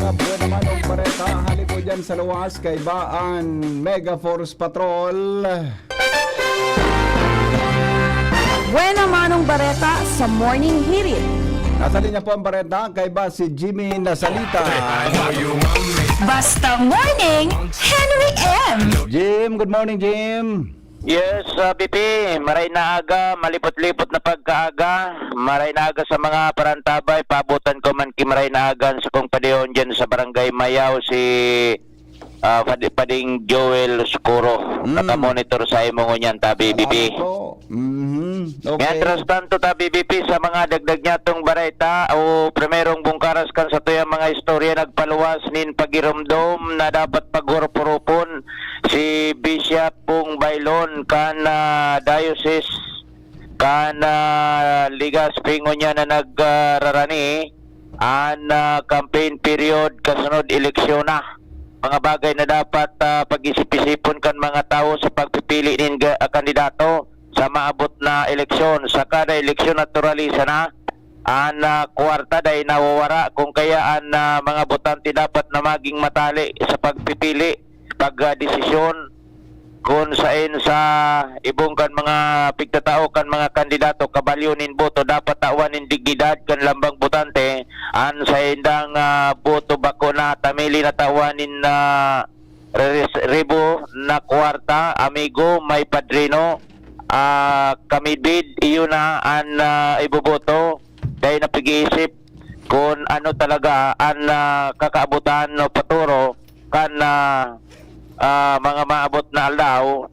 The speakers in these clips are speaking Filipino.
mga buwan naman o bareta hali po dyan sa luwas kay Baan Mega Force Patrol. Buena Manong Bareta sa Morning Hirit. Nasa linya po ang bareta kay ba si Jimmy Nasalita. Basta Morning, Henry M. Jim, good morning Jim. Yes, BP, maray na aga, malipot-lipot na pagkaaga, maray na aga sa mga parantabay, pabutan ko man maray na aga sa kong padihon dyan sa barangay Mayaw si Pading Joel Scuro. Nakamonitor sa imo ngunyan tabi, BP. Okay. Mientras tanto tabi, BP, sa mga dagdag niya tong bareta o primerong bungkaras kan sa tuyang mga istorya nagpaluwas nin pagirumdom na dapat paghurupurupon si Bishop Pong Bailon kan diocese kan Legazpi niya na nagrarani an campaign period kasunod eleksyon na mga bagay na dapat pag-isip-isipon kan mga tao sa pagpipili nin kandidato sa maabot na eleksyon. Sa kada eleksyon naturalisa na an kwarta day nawawara kung kaya ang mga botante dapat na maging matali sa pagpipili pagdesisyon kung sain sa ibong kan mga pigtatao kan mga kandidato kabalyonin boto dapat tawanin dignidad kan lambang botante an sa indang boto bako na tamili na tawanin na rebo na kwarta amigo may padrino kamibid iyo na an iboboto dahil napag-iisip kung ano talaga ang kakaabutan no paturo kan mga maabot na alaw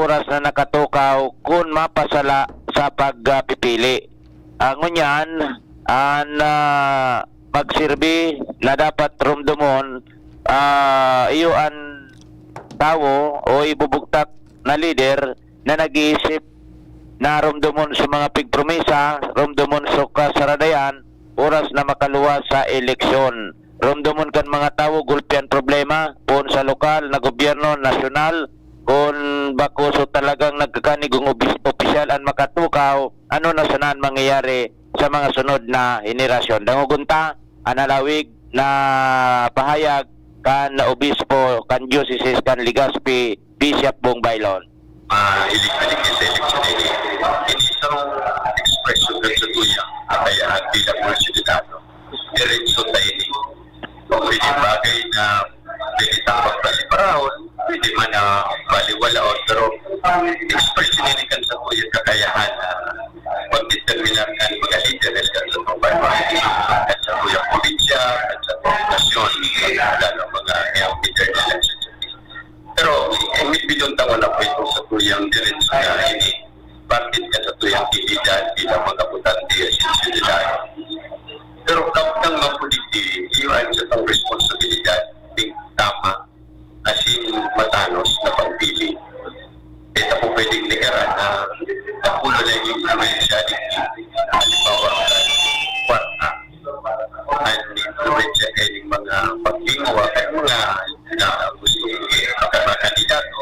oras na nakatukaw kung mapasala sa pagpipili. Ngunyan ang magsirbi na dapat rumdumon iyo ang tao o ibubugtak na leader na nag-iisip na rumdumon sa mga pigpromesa, rumdumon sa kasaradayan, oras na makaluwas sa eleksyon. Rumdumon kan mga tao, gulpian problema, kung sa lokal na gobyerno, nasyonal, kung bako so talagang nagkakanigong opisyal ang makatukaw, ano na sanaan mangyayari sa mga sunod na henerasyon. Dangugunta, analawig na pahayag kan na obispo, kan diocese, kan Legazpi, Bishop Pong Bailon. Ilig-alig sa eleksyon ay isang expression ng sa tuyang kakayahan bilang mga siyudadano. Diretso tayo ni. Pwede bagay na pwede tang pagpaliparahon, pwede man na baliwalaon, pero expression nila kan sa tuyang kakayahan na magdeterminar kan mga leaders kan sa mga pagpapaliparahon, kan sa tuyang probinsya, kan sa tuyang nasyon, lalo mga leader nila. Pero bidon tawa na po ito sa tuyang diretso na ini bakit ka sa tuyang dignidad bilang mga butante at sinsilidad. Pero kapag mapuliti, iwan sa tang responsibilidad ting tama asin matanos na pagpili. Ito po pwedeng ligaran na napulo na yung influensya halimbawa kwarta at influensya kayo mga paglingawa kayo mga na gusto mga kandidato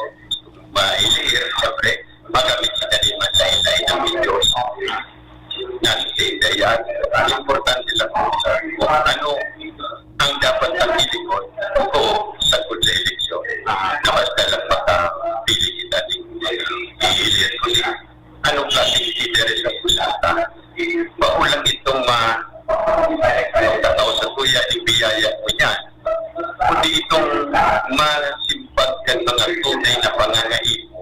mailir siyempre magamit sa kaniman sa ilain ng videos nasidayan ang importante lang sa kung ano ang dapat ang ilikon o sagot sa eleksyon na basta lang makapili kita iilir ko din anong klaseng leader sa pusata maulang itong tataw sa kuya ibiyaya ko niyan kundi itong masimpagkan mga tunay na pangangaipo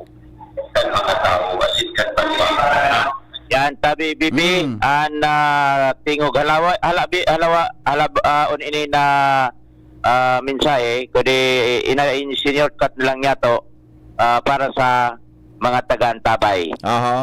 kan mga tao asin kan banwa. Yan tabi bibi an tingog halawa on ini na mensahe kundi senior cut lang niya to para sa mga taga-antabay.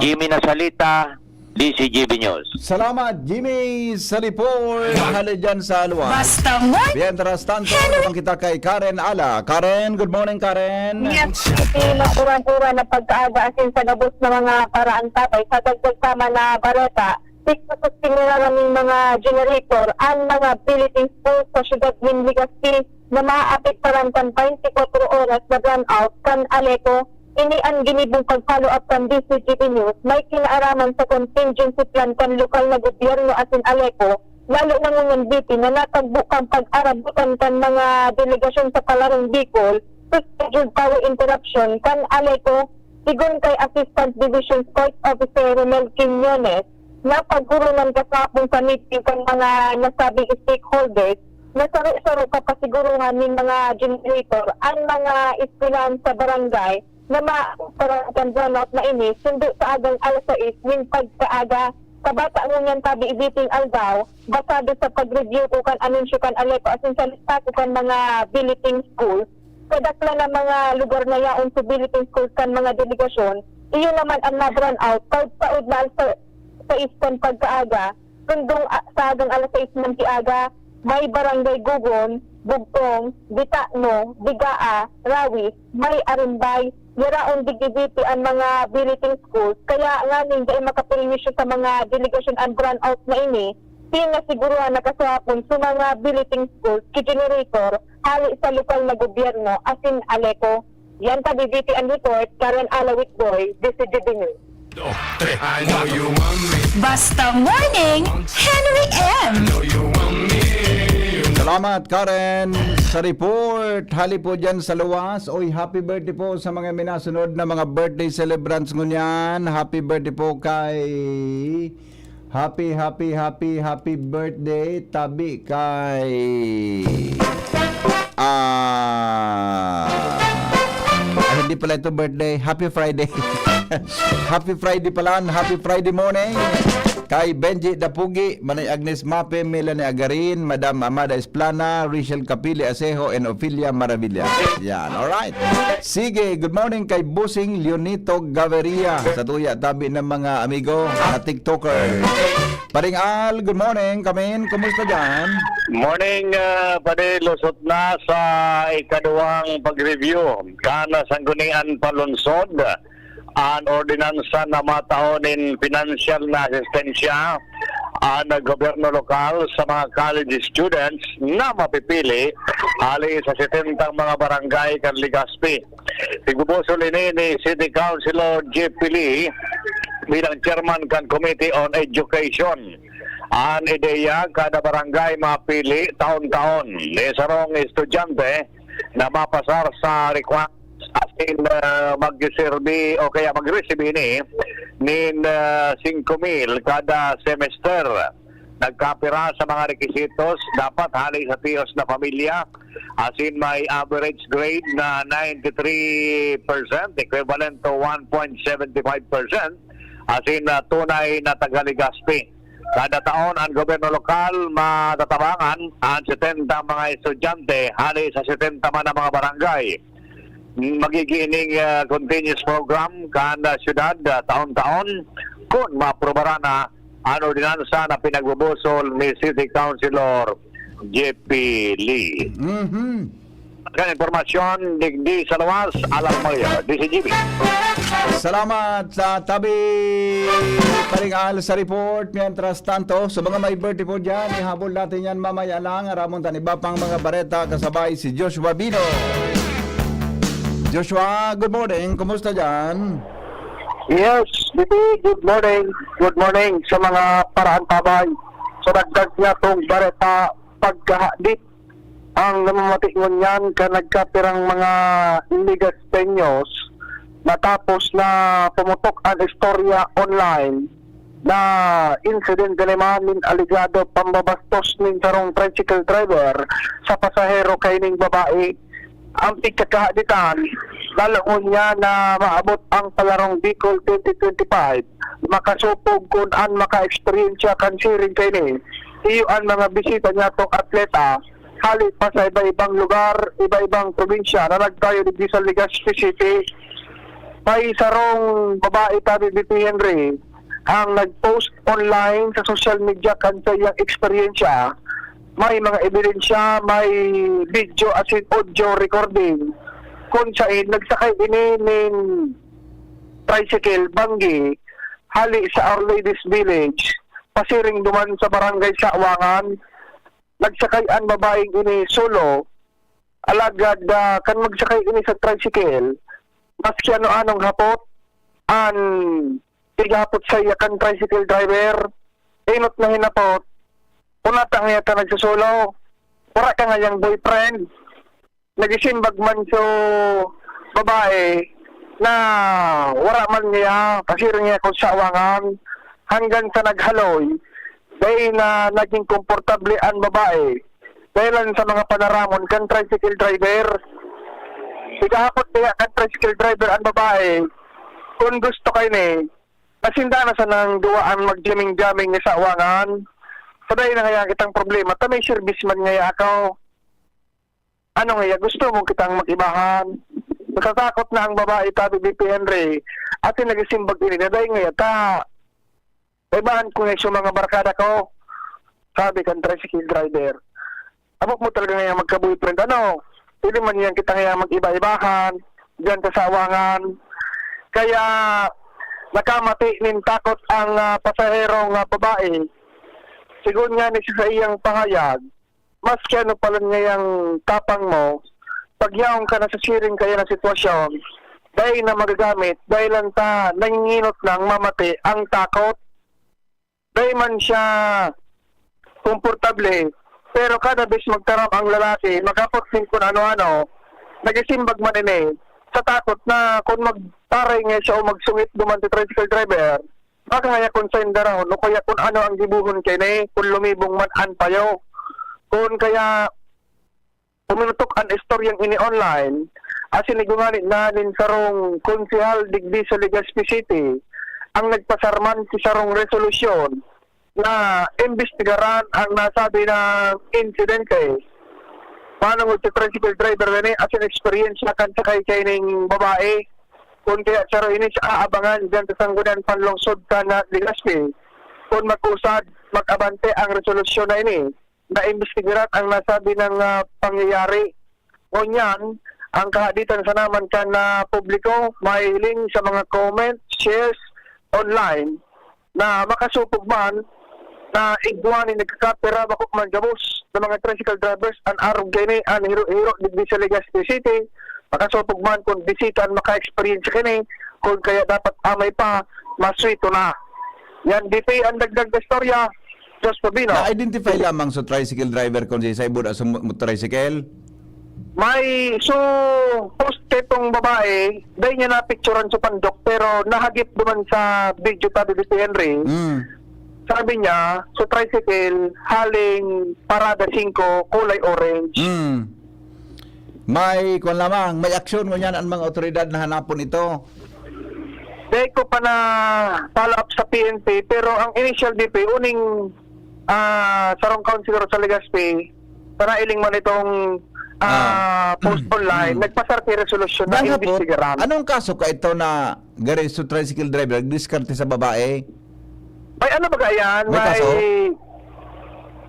Jimmy Nasalita, DCGB News. Salamat Jimmy sa report. Hali dyan sa luwas. Basta Morning. Mientras tanto, naman kita kay Karen Ala. Karen, good morning Karen. Yes, makuran-uran na pagkaaga asin sa gabos na mga paraan tatay sa dagdag tama na bareta. Tikasusin nila naming mga generator ang mga billeting pool sa syudad ng Legazpi na maaapektaran kan 24 oras na run out kan Aleco. Ini ang ginibong pag-follow up kan DCGP News may kinaaraman sa contingency plan kan lokal na gobyerno asin Aleco lalo na ngunyan BP na natagbo kang pag-arabutan kan mga delegasyon sa Palarong Bicol, scheduled power interruption kan alay ko sigon kay Assistant Division Court Officer Romel Quiñones na pagkurunan kasapong sa meeting kan mga nasabing stakeholders na saro-saro kapasiguruhan ng mga generator ang mga eskwelahan sa barangay na maparatan brownout na ini sundo sa agang alas 6 ng pagkaaga kabata ngunyan tabi ibiting aldaw basado sa pag-review ko kan anunsyo kan alepo asin sa lista ko kan mga billeting schools kadakla na mga lugar na yaon sa billeting schools kan mga delegasyon iyon naman ang na-brown out paud na sa ispan pagkaaga sundong sa agang alas 6 ng kiaga may barangay Gugon, Bugtong, Bitakno, Bigaa, Rawis, may Arimbay, yaraon digibiti ang mga billeting schools. Kaya nga hindi makapermisyo sa mga delegation and brand out na ini, pinasiguruhan na kasapon sa mga billeting schools, ki-generator, hali sa lokal na gobyerno, asin Aleco. Yan tabibiti ang report, Karen Alawit Boy, DCGB News. I know you want me. Basta Morning, Henry M. Know you want me. Salamat Karen sa report. Hali po dyan sa luwas. Oy, happy birthday po sa mga minasunod na mga birthday celebrants ngunyan. Happy birthday po kay happy birthday tabi kay hindi pala ito birthday. Happy Friday. Happy Friday pala. Happy Friday morning. Kay Benji Dapugi, Manay Agnes Mape, Melanie Agarin, Madam Amada Esplana, Rachel Capili Asejo, and Ophelia Maravilla. Yan, alright. Sige, good morning kay Busing Leonito Gaviria sa tuya tabi ng mga amigo na TikToker. Paring Al, good morning. Kamin, kumusta dyan? Morning, pade lusot na sa ikaduhang pag-review kana sanggunian palunsod ang ordinansa na mataonin financial na asistensya ang gobyerno lokal sa mga college students na mapipili ali sa 70 mga barangay kan Legazpi. Tigubuso ni City Councilor J.P. Lee bilang chairman kan Committee on Education. Ang ideya kada barangay mapili taon-taon ni sarong estudyante na mapasar sa requirements asin mag-serve o kaya mag-receive nin 5,000 kada semester. Nagkapira sa mga requisitos dapat hali sa tiyos na pamilya asin may average grade na 93% equivalent to 1.75% asin tunay na taga-Legazpi. Kada taon ang gobyerno lokal matatabangan ang 70 mga estudyante hali sa 70 man na mga barangay. Magigining continuous program kada syudad taon-taon kung maaprobara na ang ordinansa na pinagbubusol ni City Councilor J.P. Lee. Kan informasyon digdi sa luwas Alam Maria, DCGB. Salamat sa tabi Paring Al sa report. Mientras tanto, sa mga may birthday po dyan, ihabol natin yan mamaya lang. Ramon iba pang mga bareta kasabay si Joshua Bino. Joshua, good morning. Kumusta dyan? Yes, good morning. Good morning sa mga paraan tabay. Sa dagdag niya itong bareta pagkahadit ang namamatingon yan ka nagkapirang mga Legazpeños natapos na pumutok ang istorya online na incident naman ng aligado pambabastos ng sarong tricycle driver sa pasahero kay ning babae. Ang pagkakahaditan, lalakon niya na maabot ang Palarong Bicol 2025, makasupog kung an maka-experience kan siring kay ni. Iyo ang mga bisita niya tong atleta, halit pa sa iba-ibang lugar, iba-ibang probinsya na nagtayo di sa Legazpi City. May sarong babae tabi dito Henry, ang nag-post online sa social media kan sa iyang eksperyensya. May mga ebidensya, may video as in audio recording kung saan nagsakay ini ng tricycle Banggi hali sa Our Lady's Village pasiring duman sa barangay Sawangan. Nagsakay ang babaeng ini solo alagad kan magsakay ini sa tricycle maski ano-anong hapot ang tigapot sa iya kan tricycle driver inot na hinapot Una ta nga ka nagsusulo. Wala ka nga yung boyfriend. Nagisimbag man so babae na wala man niya kasi rin niya kung sa awangan hanggang sa naghaloy dahil na naging komportable ang babae dahil sa mga panaramon kan tricycle driver. Sigahapot kaya kan tricycle driver ang babae kung gusto kayo ni nasinda na sa nang duwaan mag-jamming-jamming ni sa awangan. So dahil na kaya kitang problema, ta may service man ngaya ako. Ano ngaya, gusto mo kitang mag-ibahan. Nakatakot na ang babae tabi BP Henry. At yung nagisimbag ini na dahil ngaya, ta ibahan ko ngayon sa mga barkada ko. Sabi kan tricycle driver. Abok mo talaga ngaya magka-boyfriend. Ano? Hindi man yan kita ngaya mag-iba-ibahan. Diyan ka sa awangan. Kaya nakamati nin takot ang pasaherong babae. Sigun nga ni sa iyang pahayag, maski ano pala ngayang tapang mo, pagyaong ka na sa siring kaya na sitwasyon, dahil na magagamit, dahil lang ta nanginginot ng mamati ang takot. Dahil man siya komportable, pero kada bis magtarap ang lalaki, makapotsin kung ano-ano, nagisimbag man ini, sa takot na kung magtaray nga siya o magsungit duman si tricycle driver, baka kaya kung sa indaraw, no kaya kung ano ang gibuhon kay ni, kung lumibong man an payo, kung kaya puminutok ang istoryang ini online, asin igunganit na din sarong konsehal digdi sa Legazpi City, ang nagpasarman si sarong resolusyon na imbestigaran ang nasabi ng insidente. Paano mo si tricycle driver na asin experience na kan sakay kay ning babae, kung kaya saro ini sa aabangan dyan sa sanggunan panlungsod ka na Legazpi, kung mag-usad, mag-abante ang resolusyon na ini, na imbestigaran ang nasabi ng pangyayari. O yan, ang kahaditan sa naman ka na publiko, mahiling sa mga comments, shares, online, na makasupog man, na igwanin nagkakapira bakok man gabos ng mga tricycle drivers ang arog gani ang hiro-hiro digdi sa Legazpi City. Makasupog man kung bisitan maka-experience kini kung kaya dapat amay pa maswito na. Yan DP ang dagdag na storya. Just Pabino. Na-identify lamang sa tricycle driver kung si Saibod sa motorcycle? May so post itong babae, dahil niya na-picturean sa pandok pero nahagip duman sa video tabi ni Henry. Sabi niya, sa tricycle, haling parada 5, kulay orange. May kung lamang, may aksyon mo yan ang mga otoridad na hanapon ito. Dahil ko pa na follow up sa PNP, pero ang initial DP, uning sarong councilor sa Legazpi, panailing man itong post online, nagpasarti resolusyon na Dahil hapot, imbestigaran. anong kaso ka ito na gari sa tricycle driver, nagdiskarte sa babae? Ay, ano ba yan? May kaso?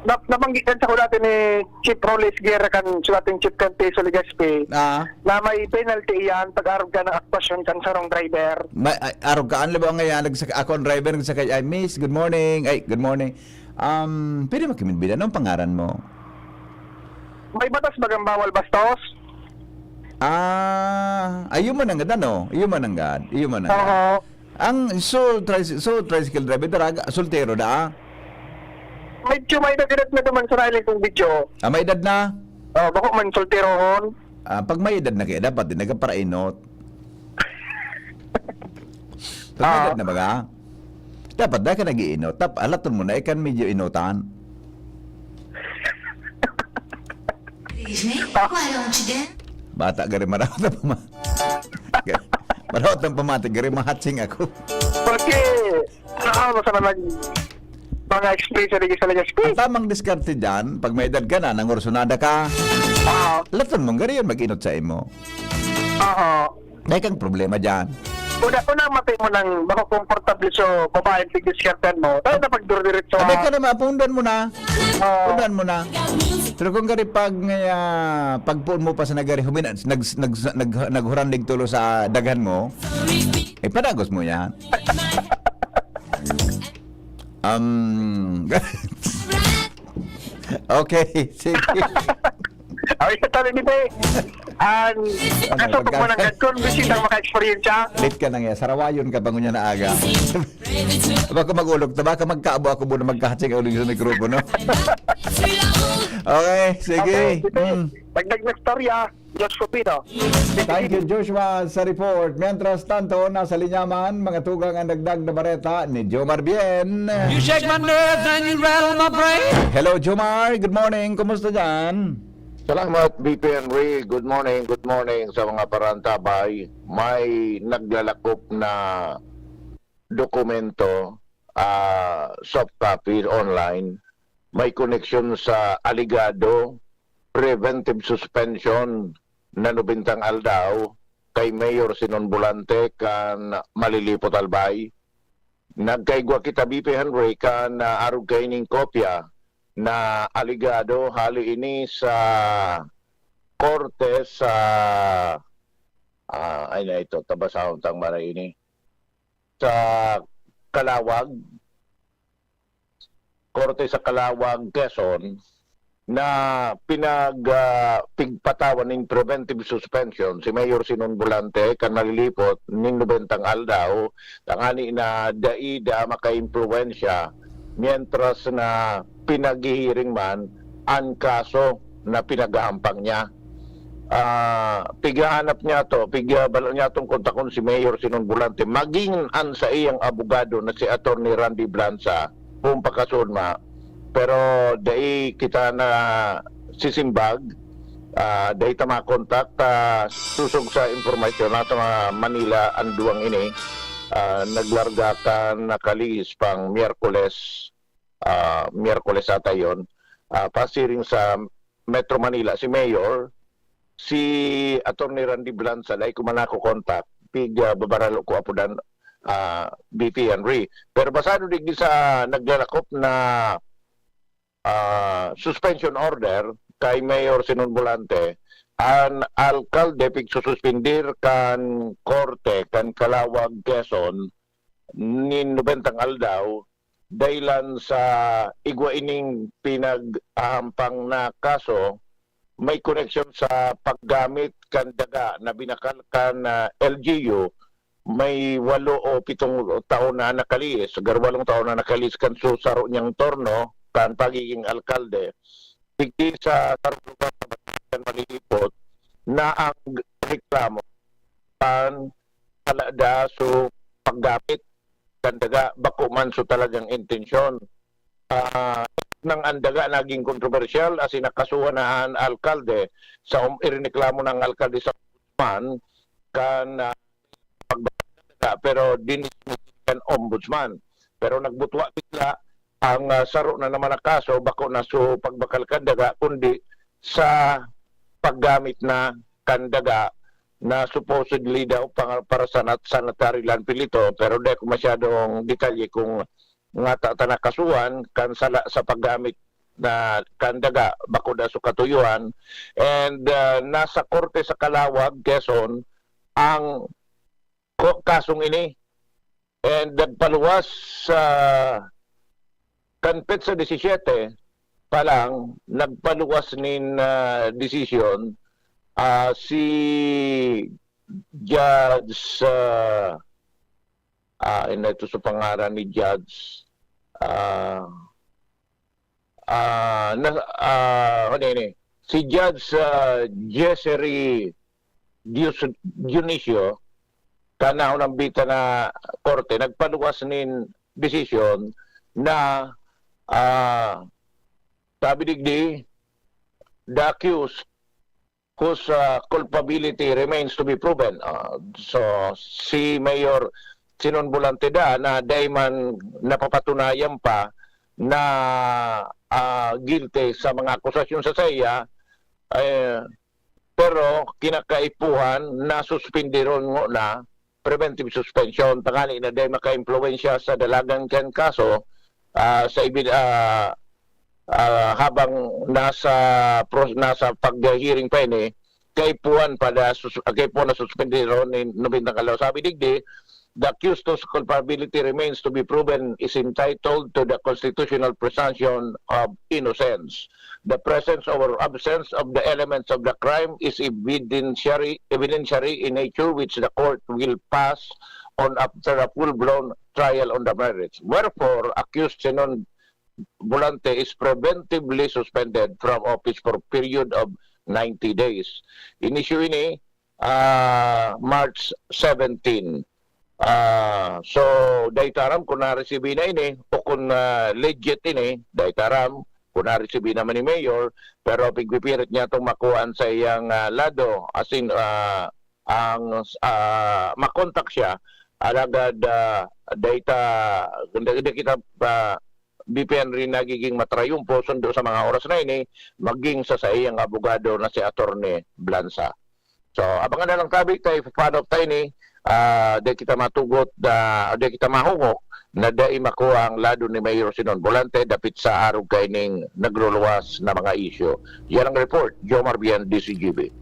Napanggitan sa ko natin ni Chief Roles Guerra kan sa ating Chief Kante sa Legazpi na may penalty yan pag-arog ka ng aktwasyon kan sarong driver. May araw ka anla ba ngayon ako ang driver nagsakay ay miss good morning good morning pwede makiminbida anong pangaran mo? May batas bagang bawal bastos? Ayun man ang gad ano? Ayun man ang gad. Oo. Ang tricycle driver daraga soltero da. Medyo may edad na naman sa nailing kong video. May edad na? Bako man solterohon. Pag may edad na kaya dapat din nagparainot. Pag may edad na baga, dapat da ka nag-iinot. Alaton mo na, ikan medyo inotan. Why don't you then? Bata, gari marawat na pamati. Marawat ng pamati, gari mahatsing ako. Porque, ano sa naman mga experience sa Legazpi? Ang tamang diskarte dyan, pag may edad ka na, nangorsunada ka, alaton mo, gari yun mag-inot sa imo. May kang problema dyan. Una matay mo ng baka komportable so babae tig-diskartan mo. Dahil na pagdurdiretso. Abay ka na, pundan mo na. Pundan mo na. Pero kung gari pagpuon mo pa sa nagari, naghurandig tulo sa daghan mo, padagos mo yan. Okay, sige. Ay, sa tabi ni Be. Kasupag mo ng gagkon, bisita maka-experience siya. Late ka na nga, sarawayon ka bangon niya na aga. Baka magulog ta, baka magkaabo ako muna magkahatsing ulit sa mikropono. Okay, sige. Dagdag na storya, George Cupino. Thank you, Joshua, sa report. Mientras tanto, nasa linyaman, mga tugang ang dagdag na bareta ni Jomar Bien. You shake my nerves and you rattle my brain. Hello, Jomar. Good morning. Kumusta dyan? Salamat, BP Henry. Good morning sa mga parantabay. May naglalakop na dokumento, soft copy online. May connection sa aligado preventive suspension na nubintang aldaw kay Mayor Sinon Bolante kan Malilipot Albay. Nagkaigwa kita BP Henry kan arug kaining kopya na aligado hali ini sa korte sa ay na ito tabasahon tang maray ini sa Kalawag, korte sa Kalawag, Quezon, na pigpatawan ng preventive suspension si Mayor Sinon Bolante kan Malilipot ning nubentang aldaw tangani na daida maka-impluwensya mientras na pinaghihiring man ang kaso na pinagahampang niya. Pigahanap niya to, pigabalo niya tong kontakon si Mayor Sinon Bolante maging an sa iyang abogado na si Attorney Randy Blanza kung pakasunma. Pero dai kita na sisimbag, dai ta makontak susog sa impormasyon nasa Manila ang duwang ini. Naglarga ka nakalis pang Miyerkules ata yun, pasiring sa Metro Manila si Mayor, si Attorney Randy Blanza lay kumanako kontak pig babaralo ko apudan BP Henry. Pero basado digdi sa naglalakop na suspension order kay Mayor Sinon Bolante, ang alkalde pig suspindir kan korte kan Kalawag, Quezon nin nubentang aldaw daylan sa igwa ining pinagahampang na kaso may connection sa paggamit kan daga na binakal kan LGU. May 8 o 7 taon na nakalis, 8 taon na nakalis kan susaro niyang torno kan pagiging alkalde. Tigdi sa Tarlugan sa Malilipot na ang reklamo kan alada so paggamit kan daga bako man so talagang intensyon. Nang andaga naging kontrobersyal as nakasuhan na ang alkalde sa irineklamo ng alkalde sa ombudsman kan pagdaga pero dinismiss ombudsman pero nagbutwa bigla ang saro na naman na kaso bako na so pagbakal kandaga kundi sa paggamit na kandaga na supposedly daw para sa sanitary landfill ito pero di ko masyadong detalye kung nga tanakasuhan kan sala sa paggamit na kandaga bako da so katuyuan. And nasa korte sa Kalawag, Quezon ang kasong ini and nagpaluwas sa kan Petsa 17 pa lang nagpaluwas nin decision si Judge ito sa pangaran ni Judge si Judge Jessery Dionisio kanao ng bita na korte nagpaluwas nin decision na sabi digdi the accused whose culpability remains to be proven. So si Mayor Sinon Bolante na dayman napapatunayan pa na guilty sa mga akusasyon sa saya pero kinakaipuhan na suspindiron mo na preventive suspension tangani na day maka-impluwensya sa dalagang ken kaso habang nasa pag-hearing pa ini kaipuhan na suspendiron ni nubintang kalaw. Sabi digdi the accused whose culpability remains to be proven is entitled to the constitutional presumption of innocence. The presence or absence of the elements of the crime is evidentiary in nature which the court will pass after a full-blown trial on the merits. Wherefore, accused Sinon Volante is preventively suspended from office for a period of 90 days. In-issue ini March 17. So, daytaram kung na-receive na ini o kung legit ini, daytaram kung na-receive naman ni Mayor, pero pigpipirit niya itong makuhaan sa iyang lado, as in, makontak siya, alagad data, hindi kita BPN rin nagiging matrayumpo sundo sa mga oras na ini, maging sa iyang abogado na si Attorney Blanza. So, abangan na lang tabi kay fan of tiny, di kita matugot, di kita mahungok, na dai makuha ang lado ni Mayor Sinon Volante dapit sa arog kaining nagluluwas na mga isyo. Yan ang report, Jomar Bian, DCGB.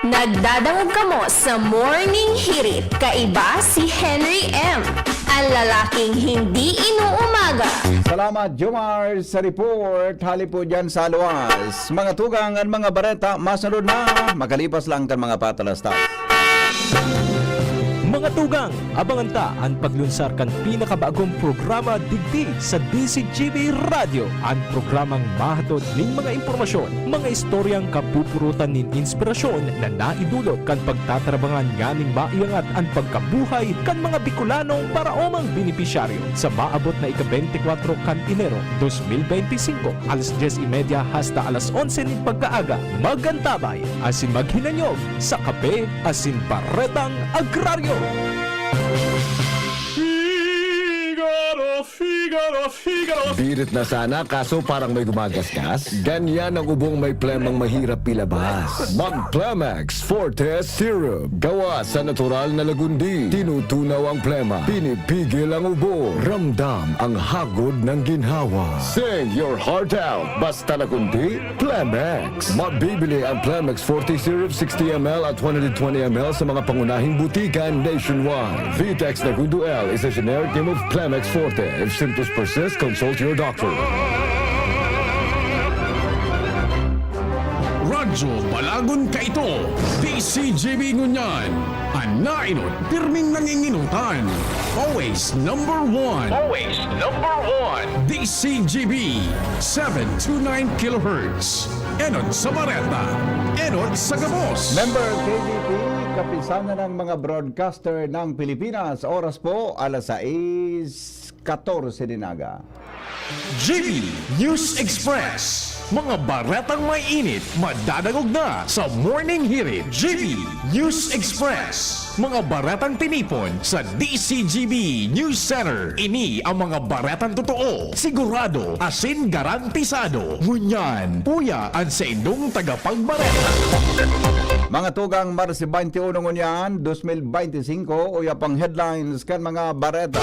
Nagdadangog kamo sa Morning Hirit. Kaiba si Henry M. Ang lalaking hindi inuumaga. Salamat, Jomar, sa report. Hali po dyan sa luwas. Mga tugang at mga bareta, masunod na. Makalipas lang kan mga patalastas. Mga tugang, abangan ta ang paglunsar kan pinakabagong programa digdi sa DCGB Radio. Ang programang mahatod ning mga impormasyon, mga istoryang kapupurutan nin inspirasyon na naidulot kan pagtatrabangan nganing maiangat ang pagkabuhay kan mga Bicolanong paraomang benepisyaryo sa maabot na ika-24 kan Enero 2025 alas 10:30 hasta alas 11 ning pagkaaga. Magantabay asin maghinanyog sa Kape asin Baretang Agraryo. Birit na sana kaso parang may gumagasgas. Ganyan ang ubong may plemang mahirap ilabas. Mag-Plemex Forte Syrup. Gawa sa natural na lagundi. Tinutunaw ang plema. Pinipigil ang ubo. Ramdam ang hagod ng ginhawa. Sing your heart out. Basta lagundi, Plemex. Mabibili ang Plemex Forte Syrup 60ml at 120ml sa mga pangunahing butikan nationwide. Vitex Nagundo L is a generic name of Plemex Forte. If symptoms persist, consult your doctor. Radyo Balagon ka ito, DCGB Ngunyan, ang nainot, pirming nanginginutan. Always number one. Always number one. DCGB, 729 kHz. Enot sa Bareta, Enot sa Gabos. Member KBP, kapisanan ng mga broadcaster ng Pilipinas. Oras po, alas 6:14 dinaga. GB News Express. Mga baretang may init, madadagog na sa Morning Hirit. GB News Express. Mga baretang tinipon sa DCGB News Center. Ini ang mga baretang totoo, sigurado, asin garantisado. Ngunyan, puya ang sa indong tagapagbareta. Mga tugang Marsi 21 ngunyan, 2025, uya pang headlines kan mga bareta.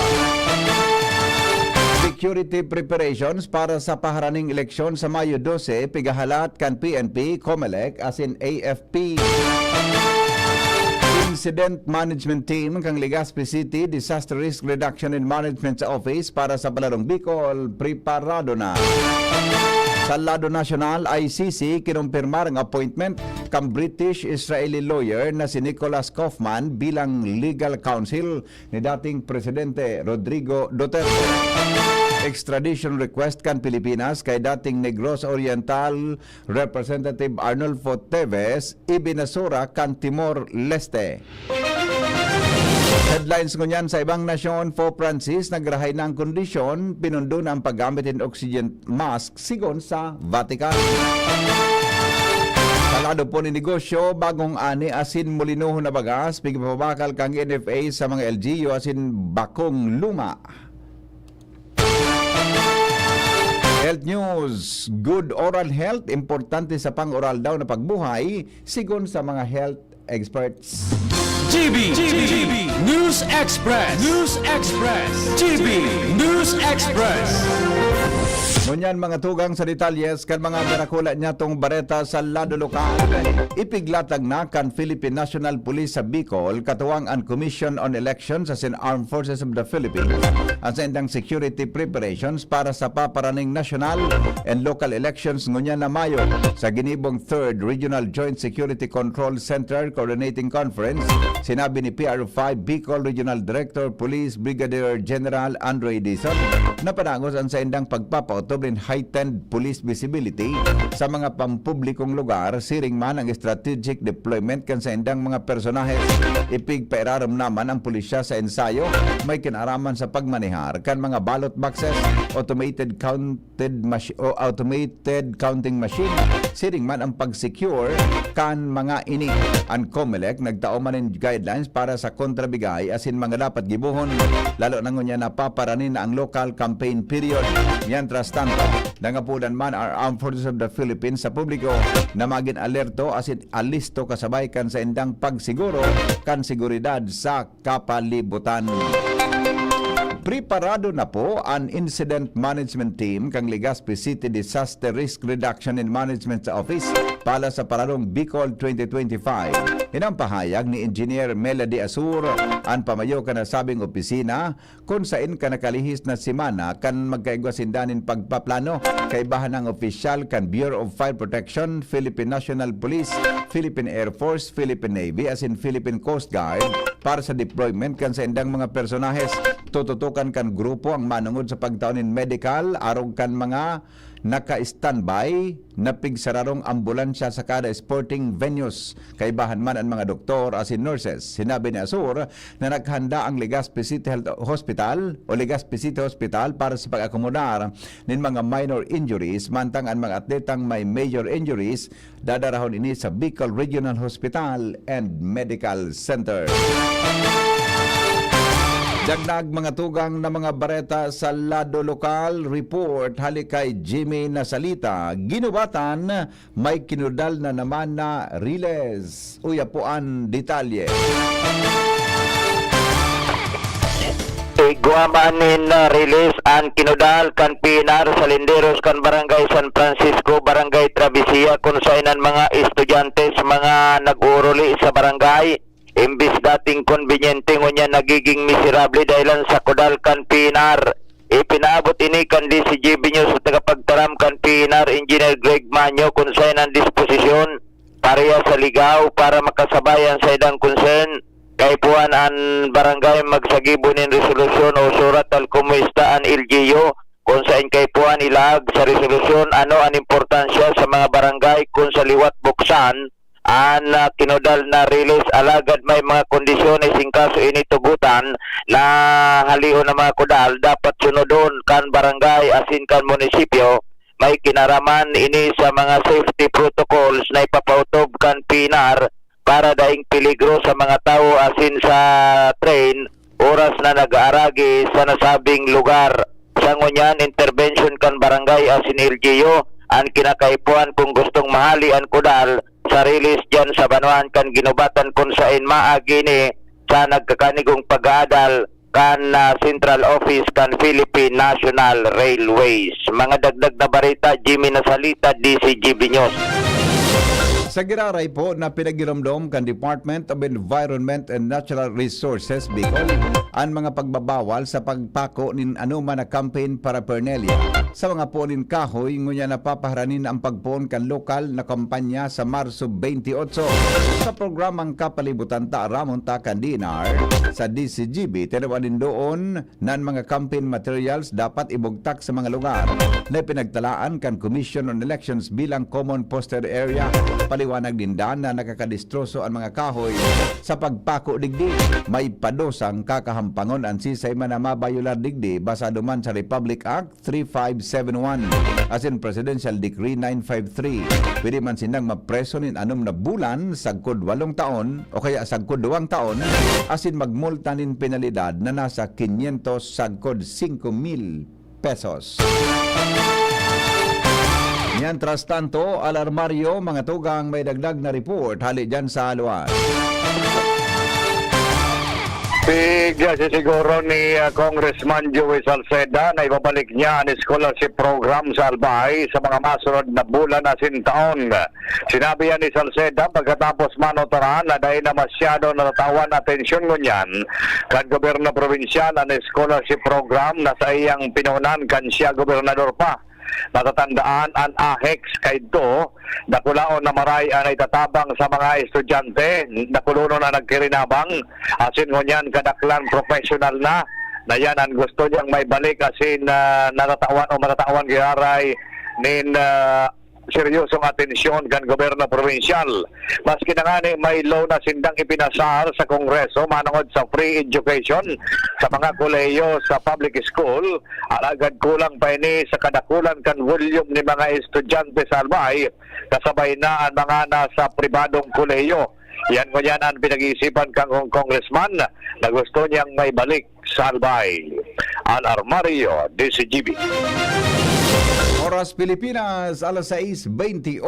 Security preparations para sa paharaning eleksyon sa Mayo 12, pigahalat kan PNP, COMELEC, as in AFP. Incident Management Team kang Legazpi City Disaster Risk Reduction and Management Office para sa Balarong Bicol, preparado na. Sa lado nasyonal, ICC kinumpirmar ang appointment kang British-Israeli lawyer na si Nicholas Kaufman bilang legal counsel ni dating Presidente Rodrigo Duterte. Extradition request kan Pilipinas kay dating Negros Oriental Representative Arnulfo Teves ibinasura kan Timor-Leste. Headlines ngunyan sa ibang nasyon, Pope Francis nagrahay ng kondisyon, pinundo na ang paggamit ng oxygen mask sigon sa Vatican. Kalado po ni negosyo, bagong ani asin mulinoho na bagas, pigpapabakal kang NFA sa mga LGU asin bakong luma. Health news, good oral health, importante sa pang-oral daw na pagbuhay, sigon sa mga health experts. GB News Express. News Express. GB News Express. Ngunyan mga tugang sa detalyes kan mga barakula niya tong bareta sa lado lokal. Ipiglatag na kan Philippine National Police sa Bicol, katuwang ang Commission on Elections as in Armed Forces of the Philippines, ang sa indang security preparations para sa paparaning national and local elections ngunyan na Mayo sa ginibong 3rd Regional Joint Security Control Center Coordinating Conference. Sinabi ni PR5 Bicol Regional Director Police Brigadier General Andre Dizon na panangos ang sa indang pagpapautob in heightened police visibility sa mga pampublikong lugar siring man ang strategic deployment kan sa indang mga personahes. Ipig pairaram naman ang pulisya sa ensayo may kinaraman sa pagmanihar kan mga ballot boxes, automated counting machine siring man ang pag-secure kan mga ini. Ang COMELEC nagtao man in guidelines para sa kontrabigay asin mga dapat gibuhon lalo na ngunya napaparanin na ang local campaign period. Mientras tanto, nangapudan man our Armed Forces of the Philippines sa publiko na maging alerto asin alisto kasabay kan sa indang pagsiguro kan seguridad sa kapalibutan. Preparado na po ang Incident Management Team kang Legazpi City Disaster Risk Reduction and Management Office para sa Paradong Bicol 2025. Inampahayag ni Engineer Melody Asur ang pamayo ka nasabing opisina kung saan ka nakalihis na simana kan magkaigwasindanin pagpaplano kay bahan ng opisyal kan Bureau of Fire Protection, Philippine National Police, Philippine Air Force, Philippine Navy as in Philippine Coast Guard para sa deployment kan sa indang mga personahes. Tututukan kan grupo ang manungod sa pagtaunin medical arog kan mga naka-standby na pigsararong ambulansya sa kada sporting venues. Kaibahan man ang mga doktor as in nurses. Sinabi ni Asur na naghanda ang Legazpi City Health Hospital o Legazpi City Hospital para sa pag-akomodar ng mga minor injuries mantang ang mga atletang may major injuries dadarahon ini sa Bicol Regional Hospital and Medical Center. Dagdag mga tugang na mga bareta sa lado lokal report halik kay Jimmy Nasalita. Ginubatan may kinudal na naman na Riles. Uya po ang detalye. Iguamanin na release ang kinudal kan Pinar sa Linderos kan Barangay San Francisco, Barangay Travesía kung sainan mga estudyantes mga nag-uruli sa barangay. Imbis dating konbinyente ngunya nagiging miserable dahilan sa kudal kan Pinar. Ipinaabot ini kan DCGB News sa tagapagtaram kan Pinar Engineer Greg Manyo kung saan ang disposisyon pareha sa ligaw para makasabayan sa idang concern. Kay puan ang barangay magsagibunin resolusyon o surat al kumusta ang LGU kung saan kay puan ilag sa resolusyon ano ang importansya sa mga barangay kung sa liwat buksan ang kinudal na release alagad may mga kondisyones in kaso ini tugutan na haliho na mga kudal dapat sunodon kan barangay asin kan munisipyo may kinaraman ini sa mga safety protocols na ipapautob kan Pinar para daing peligro sa mga tao asin sa train oras na nag-aaragi sa nasabing lugar. Sa ngunyan intervention kan barangay asin LGU ang kinakaipuan kung gustong mahali ang kudal sa release dyan sa banuan kan ginubatan kung saan maagi ni sa nagkakanigong pag-aadal kan Central Office kan Philippine National Railways. Mga dagdag na barita, Jimmy Nasalita, DCGB News. Sa giraray po na pinagiromdom kan Department of Environment and Natural Resources Bicol ang mga pagbabawal sa pagpako nin anuman na campaign paraphernalia sa mga punin kahoy ngunya napapaharanin ang pagpon kan lokal na kampanya sa Marso 28 sa programang Kapalibutan ta Ramon ta kan DNR sa DCGB. Tinawanin doon na mga campaign materials dapat ibugtak sa mga lugar na pinagtalaan kan Commission on Elections bilang common poster area. Paliwanag din na nakakadistroso ang mga kahoy sa pagpako digdi. May padosang kakahampangon ang sisay man na mabayular digdi basado man sa Republic Act 3571 as in Presidential Decree 953. Pwede man sinang mapreso nin anom na bulan sagkod 8 taon o kaya sagkod 2 taon asin magmulta nin penalidad na nasa 500 sagkod 5,000 pesos. Mientras tanto, alarmaryo mga tugang may dagdag na report hali dyan sa haluan. Bigla siguro ni Congressman Joey Salceda na ibabalik niya ang scholarship program sa Albay sa mga masunod na bulan asin taon. Sinabi yan ni Salceda pagkatapos manotoran na dahil na masyado natatawan atensyon mo niyan kan gobyerno probinsyal ang scholarship program na sa iyang pinunan kan siya gobernador pa. Natatandaan ang AHEX kay do, nakulaon na maray ang itatabang sa mga estudyante, nakuluno na nagkirinabang, asin ngunyan kadaklan professional na yan ang gusto niyang may balik asin natatawan o matatawan giharay nin seryosong atensyon kan gobyerno provinsyal. Maski na nga may law na sindang ipinasar sa Kongreso manungod sa free education sa mga kolehiyo sa public school, alagad kulang pa ini sa kadakulan kan volume ni mga estudyante sa Albay, kasabay na ang mga nasa pribadong kolehiyo. Yan ko yan ang pinag-iisipan kang congressman na gusto niyang may balik sa Albay. Al Armario, DCGB. Oras Pilipinas, alas 6:21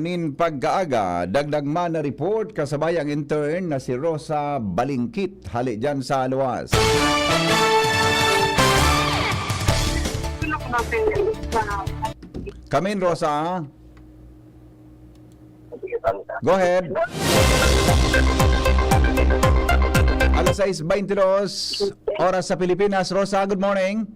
nin pagkaaga. Dagdag man na report kasabayang intern na si Rosa Balingkit. Hali dyan sa luwas. Come in, Rosa. Go ahead. Alas 6:22 oras sa Pilipinas. Rosa, good morning.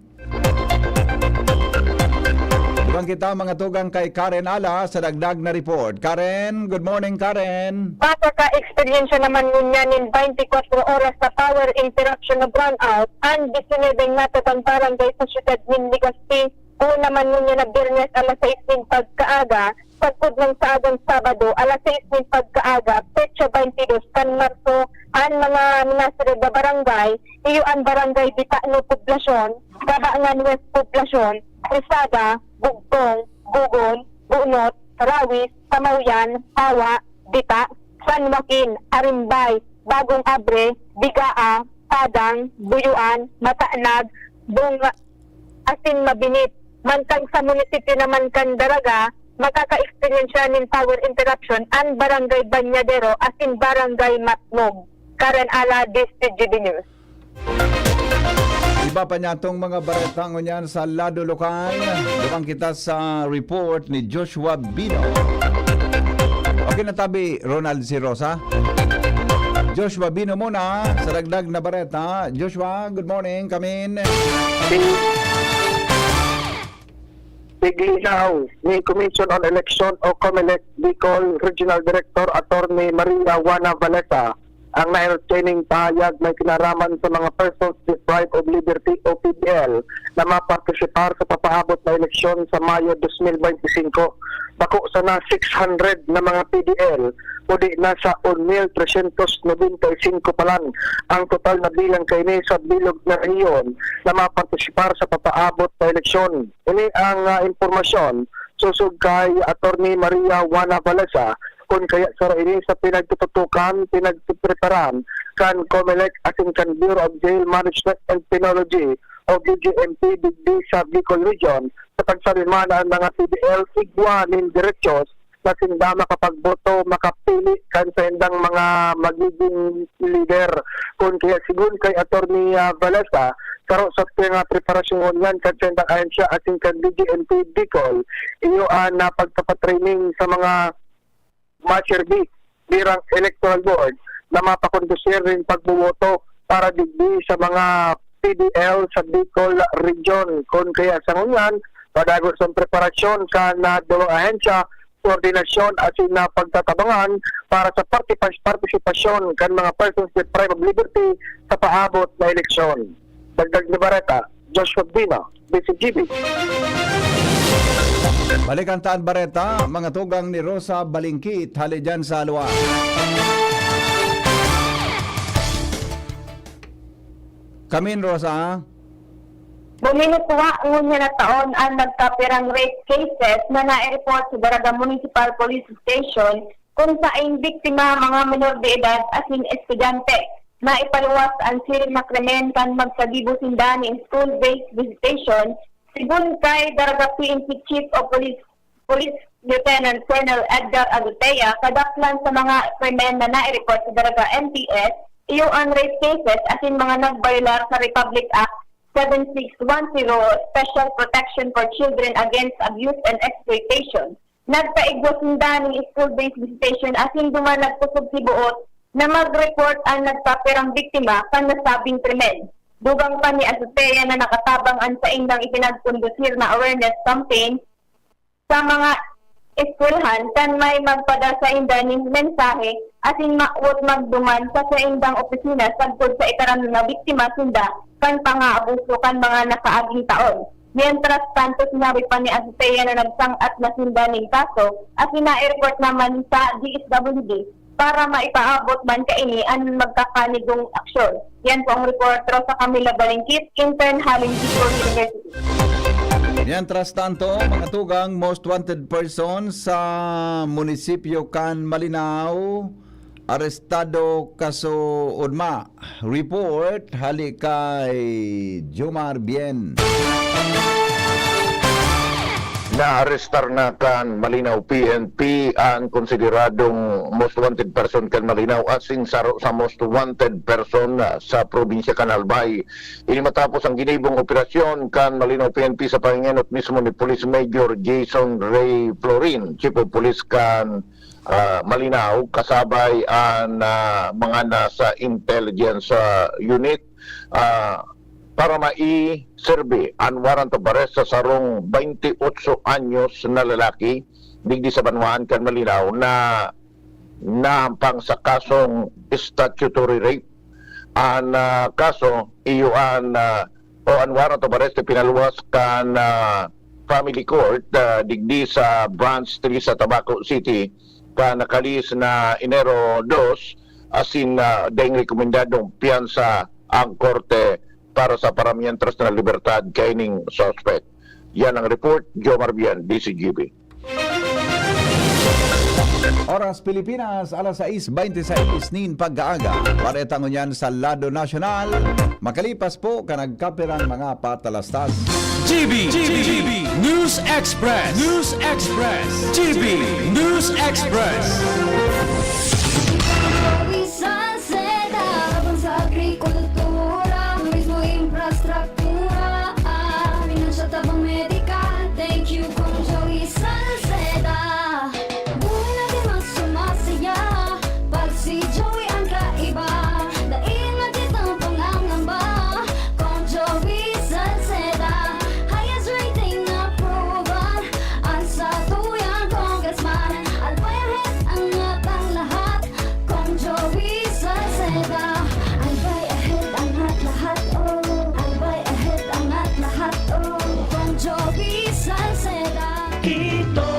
Ibang kita mga tugang kay Karen Ala sa dagdag na report. Karen, good morning Karen. Basta ka experience naman niya nin 24 oras sa power interruption na brownout ang disinibing natatang barangay sa siyudad ng Legazpi. Una man niya na Biyernes alas 6 ng pagkaaga, pagpud ng saadong Sabado alas 6 ng pagkaaga, petsa 22 kan Marso, ang mga minasirib na barangay, iyo ang barangay Bitano Poblasyon, Babaangan West Poblasyon, Risada, Bugtong, Bugon, Bunot, Rawis, Samauyan, Hawa, Bita, San Joaquin, Arimbay, Bagong Abre, Bigaa, Padang, Buyuan, Mataanag, Bunga, Asin Mabinit. Mantang sa munisipyo naman kan Daraga, makaka-experience ng power interruption ang Barangay Banyadero asin Barangay Matnog. Karen Ala, DCGB News. Iba pa niya itong mga baretang niyan sa Lado Lokal. Doon kita sa report ni Joshua Bino. Okay na tabi, Ronald si Rosa. Joshua Bino muna sa dagdag na bareta. Joshua, good morning. Come in. Tiglinaw ni Commission on Election o COMELEC Bicol Regional Director Attorney Maria Juana Valesa ang na-entertaining pahayag may kinaraman sa mga persons deprived of liberty o PDL na mapartisipar sa papaabot na eleksyon sa Mayo 2025. Bako sa na 600 na mga PDL o di nasa 1,395 pa lang ang total na bilang kaini sa bilog na rehiyon na mapartisipar sa papaabot na eleksyon. Ini ang impormasyon susug kay Attorney Maria Juana Valesa kung kaya sa ini sa pinagtututukan, pinagtupreparan kan COMELEC asin kan Bureau of Jail Management and Penology o BJMP digdi sa Bicol Region sa pagsalimana ang mga PDL igwa nin diretsyon na sinda makapagboto, makapili kan sa indang mga magiging leader. Kung kaya sigun kay Attorney Valesa, karo sa mga preparasyon yan kan sa indang ayon siya asin kan BJMP Bicol, iyo na pagpapatraining sa mga Master B, birang electoral board na mapakondusir rin pagbuwoto para digdi sa mga PDL sa Bicol Region. Kung kaya sa ngunyan, padago sa preparasyon ka na dalawang ahensya, koordinasyon at na pagtatabangan para sa partisipasyon kan mga persons deprived of liberty sa paabot na eleksyon. Dagdag ni Bareta, Joshua Bino, DCGB. Balikan taan bareta, mga tugang ni Rosa Balingkit. Hali dyan sa luwas. Kamin, Rosa. Buminutuwa ngunya na taon ang nagkapirang rape cases na na-report sa Daraga Municipal Police Station kung saan biktima mga minor de edad asin estudyante na ipaluwas ang siring na krimen kan magsagibo sindan in school-based visitation. Sigun kay Daraga PNP Chief of Police Lieutenant Colonel Edgar Agutea, kadaklan sa mga krimen na na-report sa Daraga MPS, iyo ang rape cases asin mga nagbaylar sa Republic Act 7610 Special Protection for Children Against Abuse and Exploitation. Nagpaigwas sindan ng school-based visitation asin dumanag kusog si buot na mag-report ang nagpapirang biktima kan nasabing krimen. dugang pa ni Azutea na nakatabang-an sa indang ipinagpundusir na awareness campaign sa mga eskwelahan kan may magpada sa inda ning mensahe asin maot magduman sa indang opisina sagtod sa ikaram na biktima sinda kan pang-aabuso kan mga nakaaging taon. Mientras tanto sinabi pa ni Azutea na nagsangat na sinda ning kaso at ina-report naman sa DSWD para maipaabot man kaini ang magkakanigong aksyon. Yan po ang reportero sa Camila Balingkit, intern Haling Dicor University. Mientras tanto, mga tugang most wanted person sa munisipyo kan Malinaw, arestado kaso Udma. Report hali kay Jomar Bien. Naarestar na kan Malinaw PNP ang konsideradong most wanted person kan Malinaw asing saro sa most wanted person sa probinsya kan Albay. Ini matapos ang ginibong operasyon kan Malinaw PNP sa pangingenot mismo ni Police Major Jason Ray Florin, Chief of Police kan Malinaw, kasabay ang mga nasa intelligence unit para mai-survey ang warrant of arrest sa sarong 28 anyos na lalaki digdi sa Banwaan kan Malinaw na nahampang sa kasong statutory rape. Ang kaso iyo ang warrant of arrest pinaluwas kan family court digdi sa branch 3 sa Tabaco City kan nakalis na Enero 2 asin daing rekomendadong piyansa ang korte para sa paramientras na libertad kaining suspect. Yan ang report, Jomar Bien, DCGB. Oras Pilipinas, alas 6:26 nin pag-aaga. Paretang yan sa Lado Nacional. Makalipas po ka nagkapirang mga patalastas. GB News Express. News Express. GB News Express. Isang seda habang sa agrikultura, turismo, infrastruktura, finansya, tabang medikal. Thank you kung Joey Salceda. Buhay natin mas sumasaya pag si Joey ang kaiba. Daig natin ang pangangamba kung Joey Salceda. Highest rating na proven ang sa tuyang congressman. Albayahit ang atang lahat kung Joey Salceda. Albay ahead ang lahat, oh. Albay ahead ang lahat, oh. Kung Joey Salceda. Ito,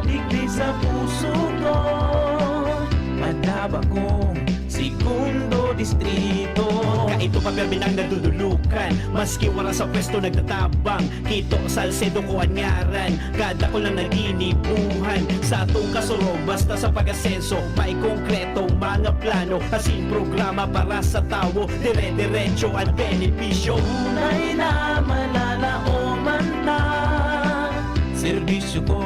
digdi sa puso ko, madaba kong segundo distrito. Kaito pa perminang nadudulukan, maski wala sa pwesto nagtatabang. Kito Salcedo ko anyaran, kada ko lang naginibuhan. Sa atong kasuro, basta sa pag-asenso, may konkreto mga plano. Kasing programa para sa tao, dire-diretso ang benepisyo. Tunay na malalaoman na serbisyo ko,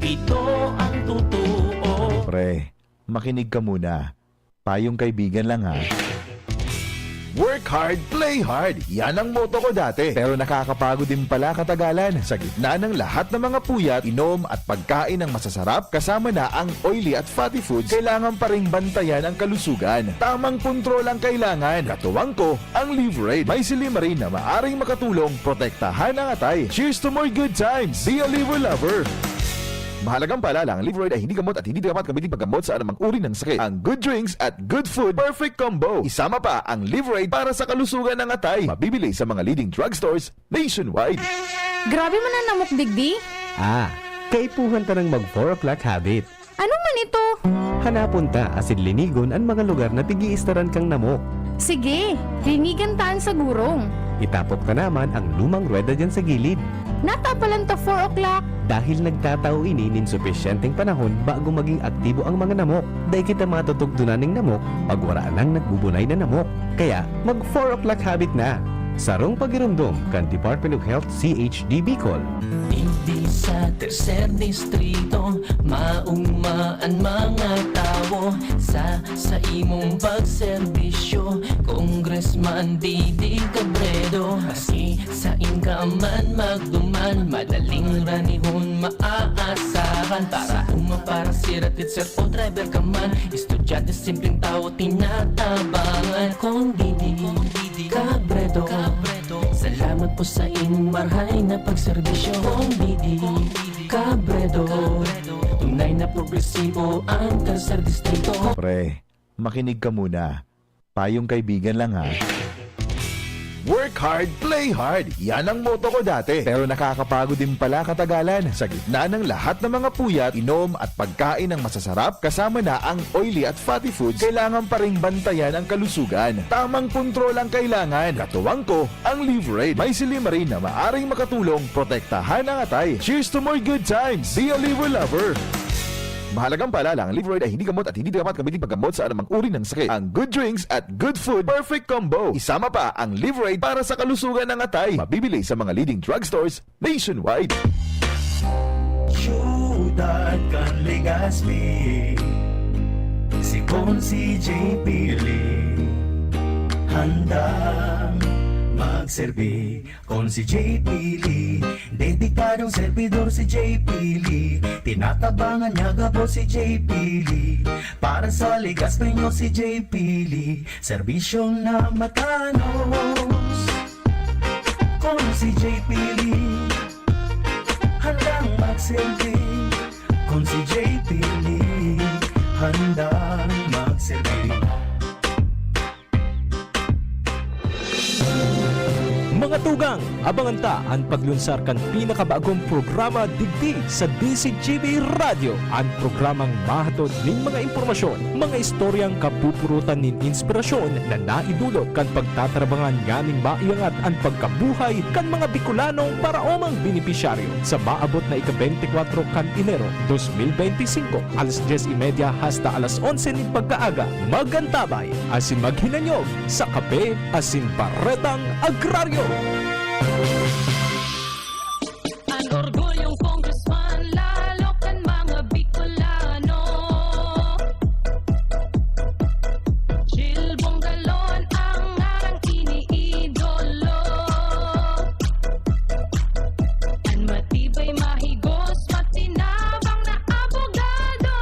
ito ang totoo. Pre, makinig ka muna. Payong kaibigan lang ha. Work hard, play hard. Yan ang motto ko dati. Pero nakakapagod din pala katagalan. Sa gitna ng lahat ng mga puyat, inom at pagkain ng masasarap, kasama na ang oily at fatty foods, kailangan pa ring bantayan ang kalusugan. Tamang kontrol ang kailangan. Katuwang ko, ang Liverade. May silimarin na maaring makatulong, protektahan ang atay. Cheers to more good times. Be a liver lover. Mahalagang paalala, ang Liveride ay hindi gamot at hindi dapat gamitin paggamot sa anumang uri ng sakit. Ang good drinks at good food, perfect combo. Isama pa ang Liveride para sa kalusugan ng atay. Mabibili sa mga leading drugstores nationwide. Grabe man ang namok digdi. Kaipuhan ta ng mag 4 o'clock habit. Ano man ito? Hanapon ta asin linigon ang mga lugar na tigi-istaran kang namok. Sige, linigan taan sa gurong. Itapot ka naman ang lumang rueda dyan sa gilid. Natapalan ta 4 o'clock. Dahil nagtatao ini nin sufisyenteng panahon bago maging aktibo ang mga namok. Dahil kita matutugtunan ng namok pag waraan ang nagbubunay na namok. Kaya mag 4 o'clock habit na. Sarong pagirumdom kan Department of Health CHD Bicol. Hindi sa tercer distrito, maugmaan mga tao. tao sa imong pagserbisyo, Congressman Didi Cabredo. Maski sa inkaman magduman, madaling ranihon maaasahan. Para para sirat sir o driver ka man, estudyante simpleng tao tinatabangan. Kung Didi Cabredo, salamat po sa inyong marhay na pagserbisyo. Kung Didi Cabredo, tunay na progresibo ang tercer distrito. Pre, makinig ka muna. Payong kaibigan lang ha. Work hard, play hard. Yan ang motto ko dati. Pero nakakapagod din pala katagalan. Sa gitna ng lahat ng mga puyat, inom at pagkain ng masasarap, kasama na ang oily at fatty foods, kailangan pa ring bantayan ang kalusugan. Tamang kontrol ang kailangan. Katuwang ko, ang Liverade. May silimarin na maaring makatulong, protektahan ang atay. Cheers to more good times. Be a liver lover. Mahalagang paalala, ang Liverade ay hindi gamot at hindi dapat gamitin paggamot sa anumang uri ng sakit. Ang good drinks at good food, perfect combo. Isama pa ang Liverade para sa kalusugan ng atay. Mabibili sa mga leading drugstores nationwide. Ciudad kan Legazpi, si Consi J. Pili, handang magserbi. Consi J. Pili, dedikadong servidor si J. Pili. Tinatabangan niya gabo si J. Pili. Para sa Legazpi nyo si J. Pili, serbisyong na matanos. Consi J. Pili, handang magserbi. Consi J. Pili, handang magserbi. Mga tugang, abangan ta ang paglunsar kan pinakabagong programa digdi sa DCGB Radio. Ang programang mahatod ning mga impormasyon, mga istoryang kapupurutan nin inspirasyon na naidulot kan pagtatrabangan nganing maiangat ang pagkabuhay kan mga Bicolanong paraomang benepisyaryo sa maabot na ika-24 kan Enero 2025 alas 10:30 hasta alas 11 ning pagkaaga. Magantabay asin maghinanyog sa Kape asin Baretang Agraryo. Ang orgulyong congressman, lalo kan mga Bicolano. Jill Bongalon ang ngarang iniidolo. Ang matibay, mahigos, matinabang na abogado.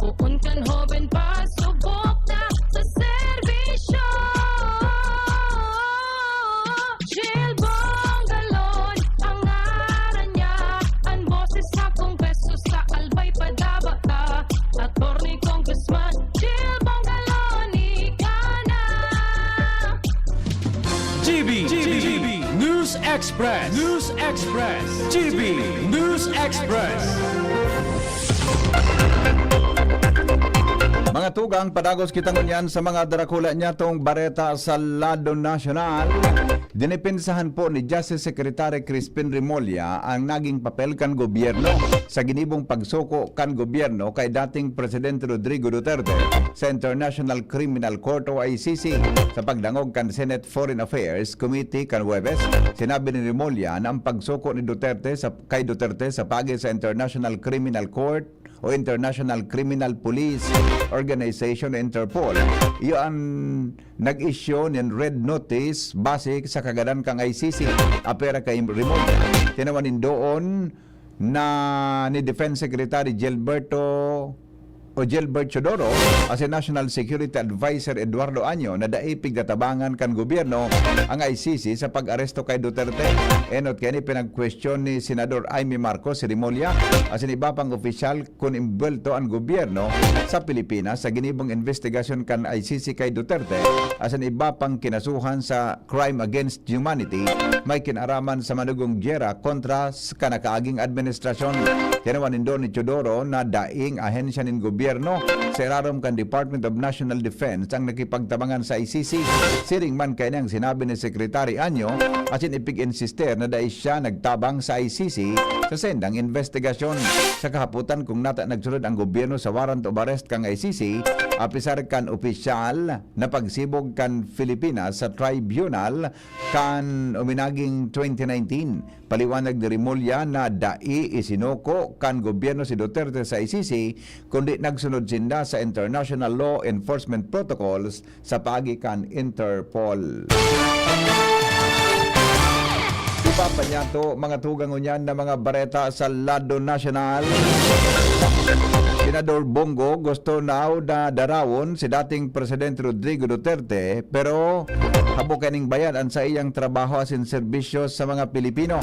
Uun kan hoben pa, subok na sa serbisyo. Jill Bongalon, ang ngaran niya, ang boses sa kongreso sa albay padabata. Attorney Congressman Jill Bongalon, ikana. GB News Express. GB News Express. Mga tugang, padagos kitang unyan sa mga darakula niya tong bareta sa lado nasyonal. Dinipinsahan po ni Justice Secretary Crispin Remulla ang naging papel kan gobyerno sa ginibong pagsuko kan gobyerno kay dating Presidente Rodrigo Duterte sa International Criminal Court o ICC. Sa pagdangog kan Senate Foreign Affairs Committee kan Huwebes, sinabi ni Remulla na ang pagsuko ni Duterte kay Duterte sa pagi sa International Criminal Court o International Criminal Police Organization Interpol, iyo ang nag-issue ng red notice base sa kagadan kang ICC apera kay Remulla. Tinawanin doon na ni Defense Secretary Gilbert Chodoro as a National Security Advisor Eduardo Año na daipig databangan kan gobyerno ang ICC sa pag-aresto kay Duterte. Enot kani pinag-question ni Senador Amy Marcos si Remulla as in iba pang opisyal kung imbelto ang gobyerno sa Pilipinas sa ginibong investigasyon kan ICC kay Duterte as in iba pang kinasuhan sa crime against humanity may kinaraman sa manugong giyera kontra sa kanakaaging administrasyon. Tinawanin doon ni Chodoro na daing ahensya ng gobyerno sa irarom kan Department of National Defense ang nakipagtabangan sa ICC. Siring man kay nang sinabi ni Secretary Año asin ipig-insister na dahil siya nagtabang sa ICC sa sendang investigasyon. Sa kahaputan kung nata nagsulod ang gobyerno sa warrant of arrest kang ICC, apisar kan opisyal na pagsibog kan Pilipinas sa tribunal kan uminaging 2019. Paliwanag ni Rimulya na dai isinoko kan gobyerno si Duterte sa ICC kundi nagsunod sinda sa international law enforcement protocols sa pagikan Interpol. Ipapanyato mga tugang unyan na mga bareta sa lado nasyonal. Senador Bongo gusto na darawon si dating Presidente Rodrigo Duterte pero habukan ning bayan ang sa iyang trabaho asin serbisyo sa mga Pilipino.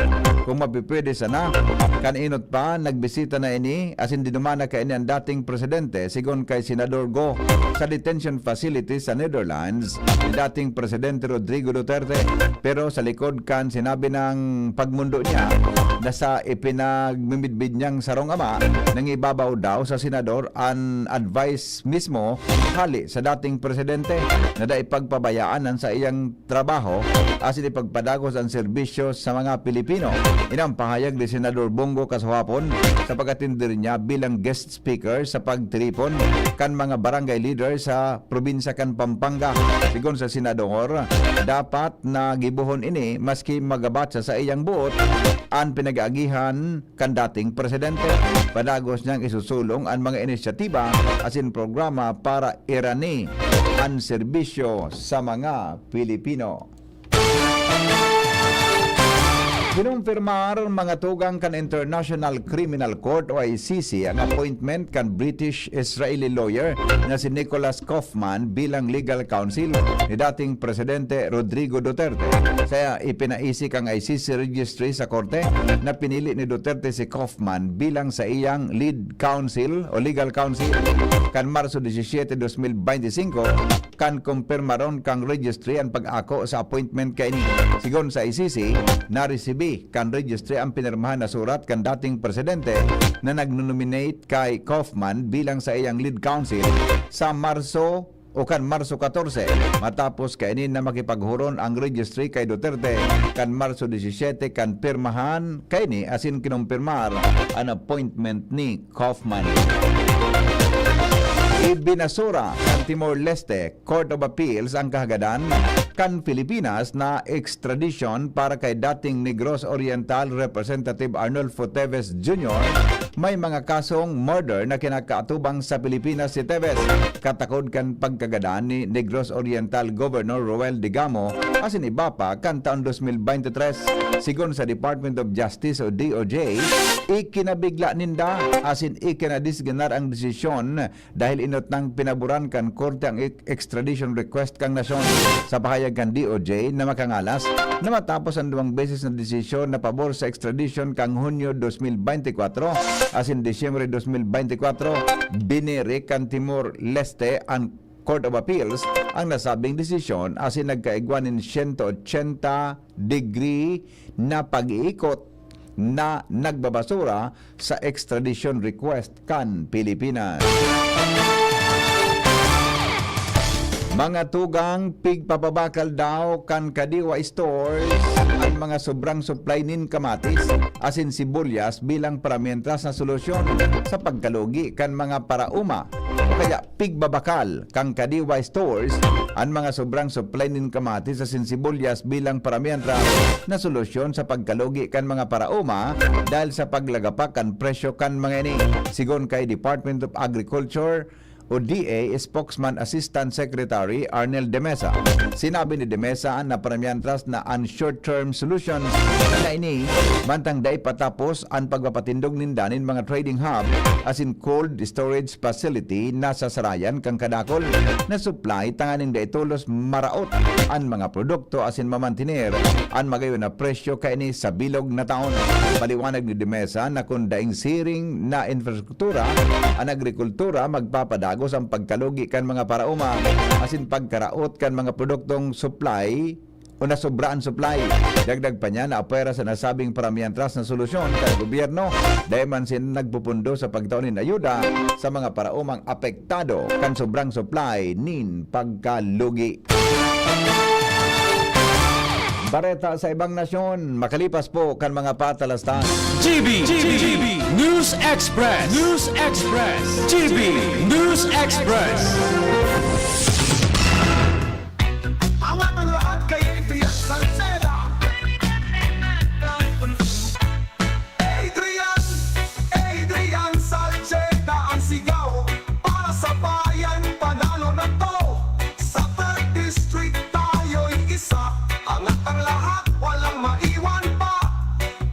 Kung mapipwede sana, kaninot pa nagbisita na ini asin dinumana ka ini ang dating Presidente sigon kay Senador Go sa detention facility sa Netherlands ni dating Presidente Rodrigo Duterte. Pero sa likod kan sinabi ng pagmundo niya na sa ipinagmimidbid niyang sarong ama nang ibabaw daw sa senador ang advice mismo hali sa dating presidente na daipagpabayaan ang sa iyang trabaho asin ipagpadagos ang serbisyo sa mga Pilipino. Inang pahayag ni Senador Bongo kasahapon sa pagkatindir niya bilang guest speaker sa pagtripon kan mga barangay leader sa probinsya kan Pampanga. Sigon sa senador, dapat na gibuhon ini maski magabat sa iyang buot ang pinag-aagihan kan dating presidente. Padagos niyang isusulong ang mga inisyatiba asin programa para irani ang serbisyo sa mga Pilipino. Kinumpirmar mga tugang kan International Criminal Court o ICC ang appointment kan British-Israeli lawyer na si Nicholas Kaufman bilang legal counsel ni dating Presidente Rodrigo Duterte. Kaya ipinaisik ang ICC registry sa korte na pinili ni Duterte si Kaufman bilang sa iyang lead counsel o legal counsel. Kan Marso 17, 2025, kan kumpirmaron kang registry ang pag-ako sa appointment kay ni. Sigon sa ICC, na-resibi kan registry ang pinirmahan na surat kan dating presidente na nag-nominate kay Kaufman bilang sa iyang lead counsel sa Marso 14 matapos kainin na makipaghuron ang registry kay Duterte kan Marso 17 kan pirmahan kaini asin kinumpirmar ang appointment ni Kaufman. Ibinasura ng Timor-Leste Court of Appeals ang kahagadan kan Pilipinas na extradition para kay dating Negros Oriental Representative Arnulfo Teves Jr. May mga kasong murder na kinakaatubang sa Pilipinas si Teves. Katakod kan pagkagadaan ni Negros Oriental Governor Roel Digamo asin iba pa kan taon 2023. Sigon sa Department of Justice o DOJ, ikinabigla ninda asin ikinadisganar ang desisyon dahil inot nang pinaburan kan korte ang extradition request kang nasyon. Sa pahayag kan DOJ na makangalas na matapos ang 2 beses na desisyon na pabor sa extradition kang Hunyo 2024 asin Disyembre 2024, biniri kan Timor-Leste ang Court of Appeals ang nasabing desisyon asin nagkaigwanin 180 degree na pag-iikot na nagbabasura sa extradition request kan Pilipinas. Mga tugang pigpapabakal daw kan Kadiwa Stores ang mga sobrang supply nin kamatis asin sibuyas bilang paramientras na solusyon sa pagkalugi kan mga parauma. Kaya pigbabakal kang Kadiwa Stores ang mga sobrang supply nin kamatis asin sibuyas bilang paramientras na solusyon sa pagkalugi kan mga parauma dahil sa paglagapak kan presyo kan mga ini. Sigon kay Department of Agriculture o DA Spokesman Assistant Secretary Arnel De Mesa. Sinabi ni De Mesa na paramientras na ang short-term solutions na ini mantang dai patapos ang pagpapatindog nindanin mga trading hub as in cold storage facility na sa sarayan kang kadakol na supply tanganing daitulos maraot ang mga produkto as in mamantinir ang magayon na presyo kaini sa bilog na taon. Paliwanag ni De Mesa na kung daing siring na infrastruktura ang agrikultura magpapadagos ang pagkalugi kan mga parauma asin pagkaraot kan mga produktong supply o nasobraan supply. Dagdag pa niya na opera sa nasabing paramientras na solusyon kay gobyerno dahil man sin nagpupundo sa pagtaunin ayuda sa mga paraumang apektado kan sobrang supply nin pagkalugi. bareta sa ibang nasyon, makalipas po kan mga patalastan. GB News Express. News Express. GB News Express. Adrian Salceda ang sigaw para sa bayan, panalo na to. Sa 3rd District tayo'y isa, angat ang lahat, walang maiwan pa.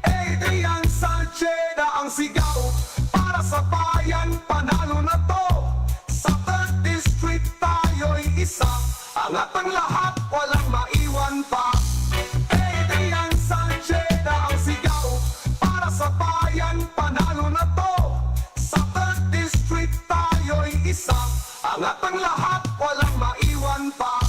Adrian Salceda ang sigaw para sa bayan, panalo na to. Sa 3rd District tayo'y isa, angat ang lahat, walang maiwan pa. Adrian Salceda ang sigaw para sa bayan, panalo na to. Sa 3rd District tayo'y isa, angat ang lahat, walang maiwan pa.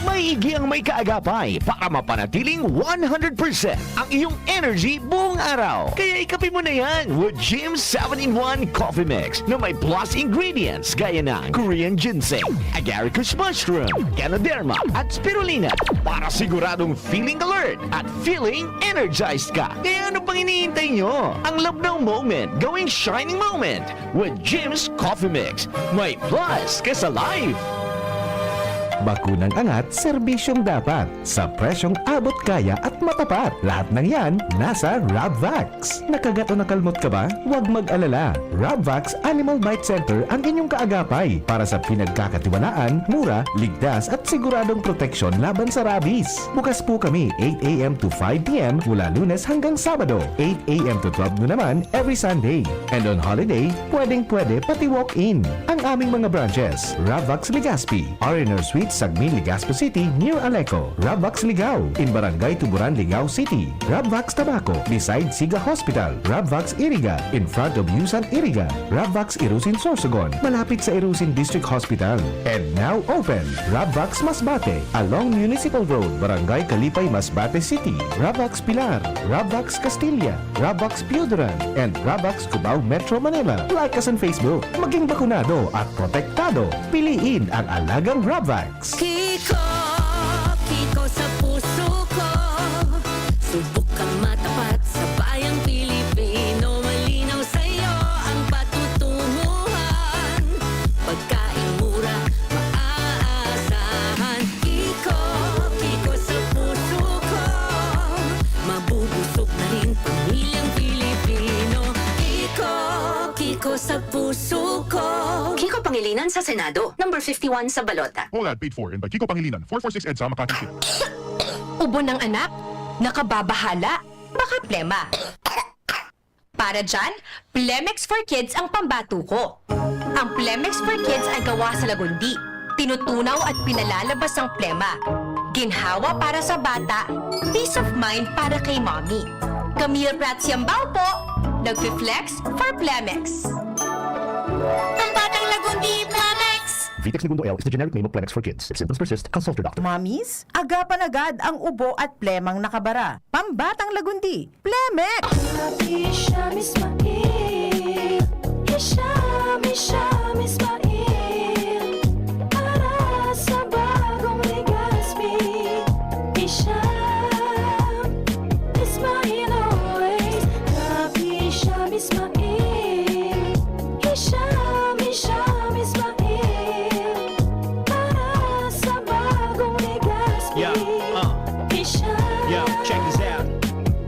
Maigi ang may kaagapay para mapanatiling 100% ang iyong energy buong araw. Kaya ikapin mo na yan with Jim 7-in-1 Coffee Mix na may plus ingredients gaya ng Korean ginseng, agaricus mushroom, Canoderma at spirulina para siguradong feeling alert at feeling energized ka. Kaya ano pang iniintay nyo? Ang love ng moment gawing shining moment with Jim's Coffee Mix. May plus ka sa life. Bakunang angat, serbisyong dapat. Sa presyong abot kaya at matapat. Lahat ng yan, nasa Rabvax. Nakagat o nakalmot ka ba? Huwag mag-alala. Rabvax Animal Bite Center ang inyong kaagapay para sa pinagkakatiwalaan, mura, ligtas at siguradong proteksyon laban sa rabies. Bukas po kami 8 a.m. to 5 p.m. mula Lunes hanggang Sabado. 8 a.m. to 12 noon naman every Sunday. And on holiday, pwedeng-pwede pati walk-in. Ang aming mga branches, Rabvax Legazpi, R&R Suite Sagmin, Legazpo City, near Aleco. Rabvax Ligao, in Barangay Tuburan, Ligao City. Rabvax Tabaco, beside Siga Hospital. Rabvax Iriga, in front of Yusan Iriga. Rabvax Irusin Sorsogon, malapit sa Irusin District Hospital. And now open, Rabvax Masbate, along Municipal Road, Barangay Kalipay, Masbate City. Rabvax Pilar, Rabvax Castilla, Rabvax Piudaran, and Rabvax Cubao Metro Manila. Like us on Facebook, maging bakunado at protektado. Piliin ang alagang Rabvax. Kiko, Kiko sa puso ko. Subok kang matapat sa bayang Pilipino. Malinaw sa'yo ang patutunguhan. Pagkain mura, maaasahan. Kiko, Kiko sa puso ko. Mabubusog na rin pamilyang Pilipino. Kiko, Kiko sa puso ko. Kiko Pangilinan sa Senado, number 51 sa balota. All ad paid for and by Kiko Pangilinan, 446 EDSA, Makati City. Ubo ng anak, nakababahala, baka plema. Para dyan, Plemex for Kids ang pambato ko. Ang Plemex for Kids ay gawa sa lagundi. Tinutunaw at pinalalabas ang plema. Ginhawa para sa bata, peace of mind para kay mommy. Camille Prats Yambao po, nagfi-flex for Plemex. Pambatang lagundi, Plemex! Vitex Segundo L is the generic name of Plemex for kids. If symptoms persist, consult your doctor. Mamis, agapan agad ang ubo at plemang nakabara. Pambatang lagundi, Plemex! Para sa bagong Legazpi, Ismail always. Hisham Ismail, Hisham Ismail. Para sa bagong Legazpi, Check this out.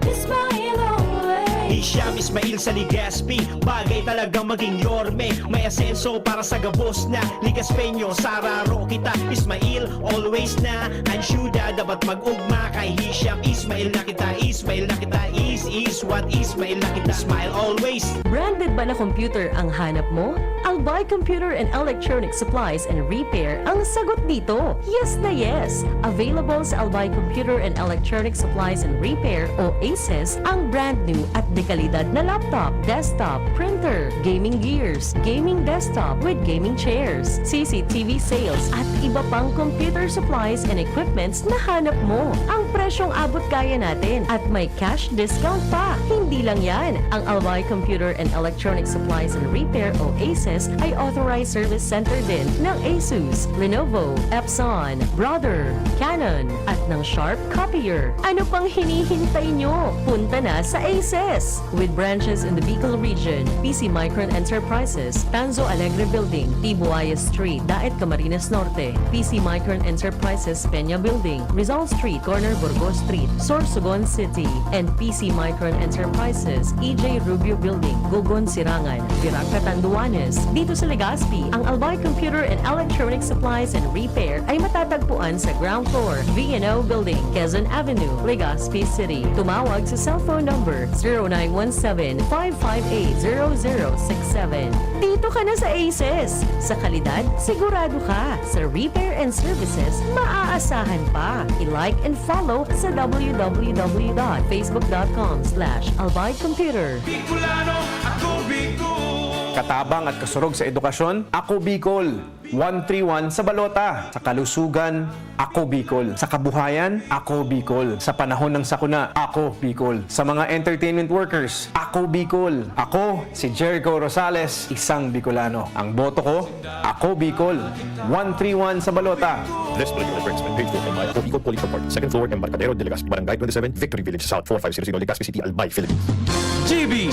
Ismail always. Hisham Ismail sa Legazpi, bagay talagang maging yorme. May asenso para sa gabos na Legazpeño, sararo kita. Ismail, always na ansyuda, dapat mag-ugma kay Hisham Ismail na kita. Ismail na kita, is what Ismail na kita. Smile always. Branded ba na computer ang hanap mo? Albay Computer and Electronic Supplies and Repair ang sagot dito. Yes na yes! Available sa Albay Computer and Electronic Supplies and Repair o ACES ang brand new at dekalidad na laptop, desktop, printer, gaming gears, gaming desktop with gaming chairs, CCTV sales at iba pang computer supplies and equipments na hanap mo. Ang presyong abot kaya natin at may cash discount pa. Hindi Hindi lang yan, ang Albay Computer and Electronic Supplies and Repair o ACES ay authorized service center din ng ASUS, Lenovo, Epson, Brother, Canon at ng Sharp Copier. Ano pang hinihintay nyo? Punta na sa ACES! With branches in the Bicol region, PC Micron Enterprises, Tanzo Alegre Building, Tibuaya Street, Daet Camarines Norte, PC Micron Enterprises Peña Building, Rizal Street, Corner Burgos Street, Sorsogon City, and PC Micron Enterprises, EJ Rubio Building, Gogon Sirangan, Virac Catanduanes. Dito sa Legazpi, ang Albay Computer and Electronic Supplies and Repair ay matatagpuan sa ground floor, V&O Building, Quezon Avenue, Legazpi City. Tumawag sa cellphone number 0917-558-0067. Dito ka na sa ACES. Sa kalidad, sigurado ka. Sa repair and services, maaasahan pa. I-like and follow sa www.facebook.com/albaycomputer. Bicolano, ako Bicol. Katabang at kasurog sa edukasyon, ako Bicol. 131 sa balota. Sa kalusugan, ako Bicol. Sa kabuhayan, ako Bicol. Sa panahon ng sakuna, ako Bicol. Sa mga entertainment workers, ako Bicol. Ako, si Jericho Rosales, isang Bicolano. Ang boto ko, ako Bicol. 131 sa balota. This political advertisement paid for by Ako Bicol Police Report, 2nd floor, Embarcadero de Legazpi, Barangay 27, Victory Village South, 4500 Legazpi City, Albay, Philippines. GB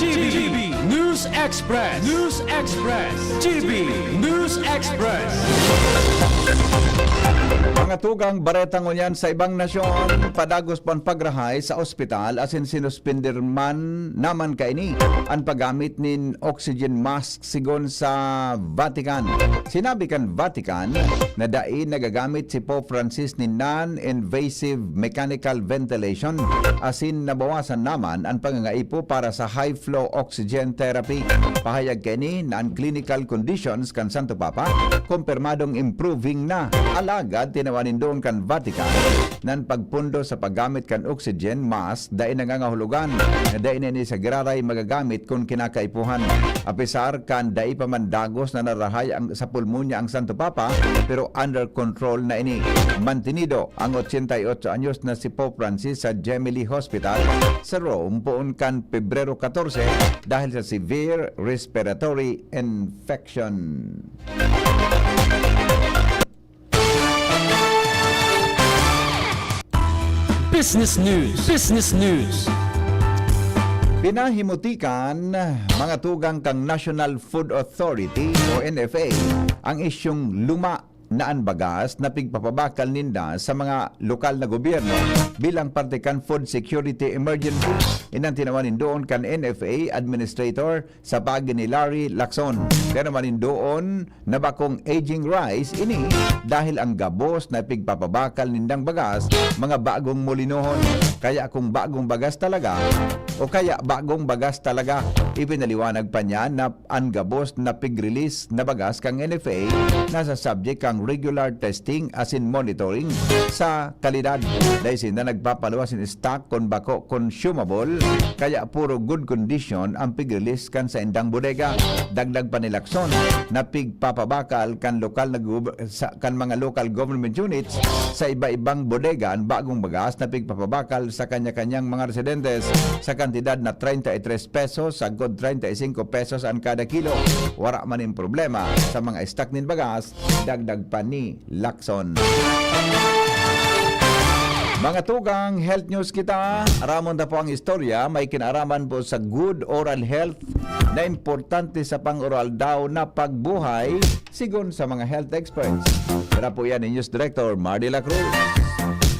News Express. News Express. GB News Express. Mga tugang baretang unyan sa ibang nasyon, padagos pang pagrahay sa ospital asin sinuspindir man naman kaini ang paggamit nin oxygen mask sigon sa Vatican. Sinabi kan Vatican na dai nagagamit si Pope Francis ni non-invasive mechanical ventilation asin nabawasan naman ang pangangaipo para sa high flow oxygen therapy. Pahayag kaini na ang clinical conditions kan Santo Papa kumpirmadong improving na. Alagad tinawanin doon kan Vatican nan pagpundo sa paggamit kan oxygen mask dahil nangangahulugan na dahil na sa giraray magagamit kung kinakaipuhan. Apisar kan dahil pamandagos na narahay ang, sa pulmonya ang Santo Papa pero under control na ini. Mantinido ang 88 anyos na si Pope Francis sa Gemelli Hospital sa Rome poon kan Pebrero 14 dahil sa severe respiratory infection. Business News. Business News. Pinahimutikan mga tugang kang National Food Authority o NFA ang isyong luma na anbagas na pigpapabakal ninda sa mga lokal na gobyerno bilang parte kan food security emergency. Inang tinawanin doon kan NFA administrator sa pagi ni Larry Lacson. Tinawanin doon na bakong aging rice ini dahil ang gabos na pigpapabakal nindang bagas mga bagong molinohon. Kaya kung bagong bagas talaga ipinaliwanag pa niya na ang gabos na pig-release na bagas kang NFA nasa subject kang regular testing as in monitoring sa kalidad. Dahil na nagpapaluwas in stock kon bako consumable kaya puro good condition ang pig-release kan sa indang bodega. Dagdag pa ni Lacson na pigpapabakal kan lokal na kan mga local government units sa iba-ibang bodega ang bagong bagas na pigpapabakal sa kanya-kanyang mga residentes sa kantidad na 33 pesos sagod 35 pesos ang kada kilo. Wara man yung problema sa mga stock nin bagas, dagdag pa ni Lacson. Mga tugang, health news kita. Aramon na po ang istorya. May kinaraman po sa good oral health na importante sa pang-oral daw na pagbuhay sigon sa mga health experts. Tara po yan ni News Director Mardy La Cruz.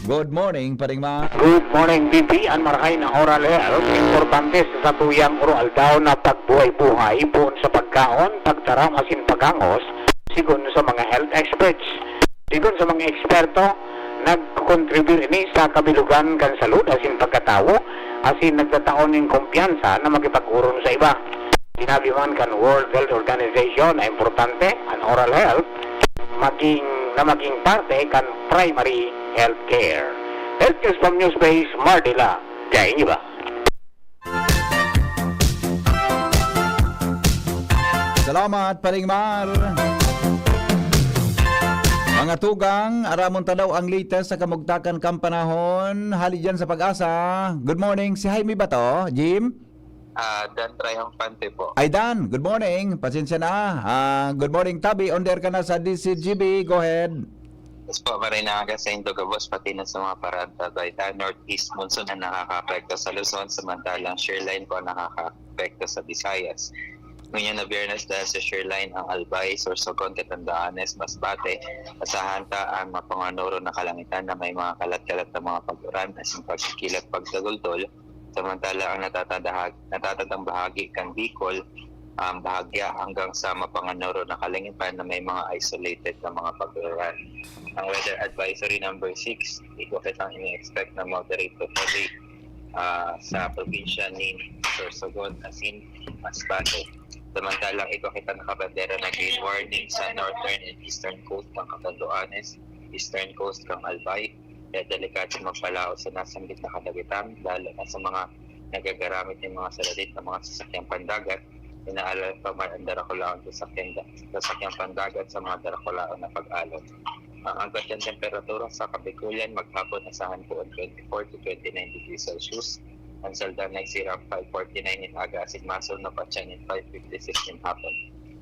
Good morning, Paring Ma. Good morning, BP. Ang marahay ng oral health, importante sa tuyang oral daw na pagbuhay-buhay buon sa pagkaon, pagtaram asin pagangos, sigon sa mga health experts. Sigon sa mga eksperto, nag-contribute ini sa kabilugan kan salud asin pagkatawo, asin nagtataon ng kumpiyansa na makipag-uron sa iba. Sinabi man kan World Health Organization na importante ang oral health, maging parte kan primary health care. Health news from Newspace, Mardila. Kaya inyo ba? Salamat, Paring Mar. Mga tugang, aramon tanaw ang latest sa kamugtakan kampanahon. Hali dyan sa Pag-asa. Good morning, si Jaime ba to? Jim? Dan Triumphante po. Ay Dan, good morning. Pasensya na. Good morning Tabi, on there ka na sa DCGB. Go ahead. Yes po, maray nakaga sa Indogabos, pati na sa mga parada. Baita, Northeast monsoon na nakaka-apekto sa Luzon, samantalang shoreline po nakaka-apekto sa Visayas. Ngayon na Biyernes dahil sa shoreline ang Albay, Sorsogon, Catandaanes, Masbate, asahan ta ang mapanganuro na kalangitan na may mga kalat-kalat na mga pag-uran as yung pagsikilat pagdagultol. Samantala ang natatandang bahagi kang Bicol, bahagya hanggang sa mapanganuro na kalangitan na may mga isolated na mga pag-uran. Ang weather advisory number 6, ito kitang ini-expect na moderate to heavy sa probinsya ni Sorsogon, Asin, Masbate. Samantalang ito kita nakabandera na green warning sa northern and eastern coast ng Catanduanes, eastern coast ng Albay. Kaya delikado magpalao sa nasanggit na kadagitan, lalo na sa mga nagagaramit ng mga saladit ng mga sasakyang pandagat. Inaalala pa man ang darakulaon sa sasakyang pandagat sa mga darakulaon na pag-alon. Ang agad yung temperatura sa Kabikulan maghapon asahan po 24 to 29 degrees Celsius. Ang Saldan ay sirang 5:49 in aga, Asigmasol na Patyan in 5:56 in hapon.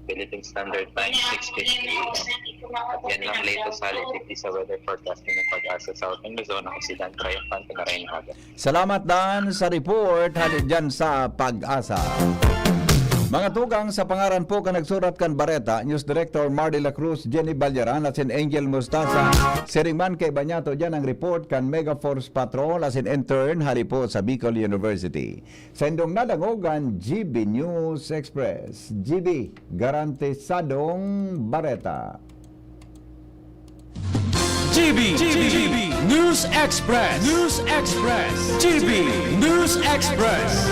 Philippine Standard Time 6:50 AM. At yan lang latest halitikli sa weather forecasting ng Pag-asa sa Southern Luzon. Ako si Dan Triumphante na rin aga. Salamat Dan sa report. Halid dyan sa Pag-asa. Mga tugang sa pangaran po ka nagsurat kan Bareta, News Director Mar de la Cruz, Jenny Balyaran, asin Angel Mustasa, Siringman kay Banyato, dyan ang report kan Mega Force Patrol, asin intern, hali po sa Bicol University. Sa indong nadangogan, GB News Express. GB, garantisadong Bareta. GB News Express. News Express. GB News Express.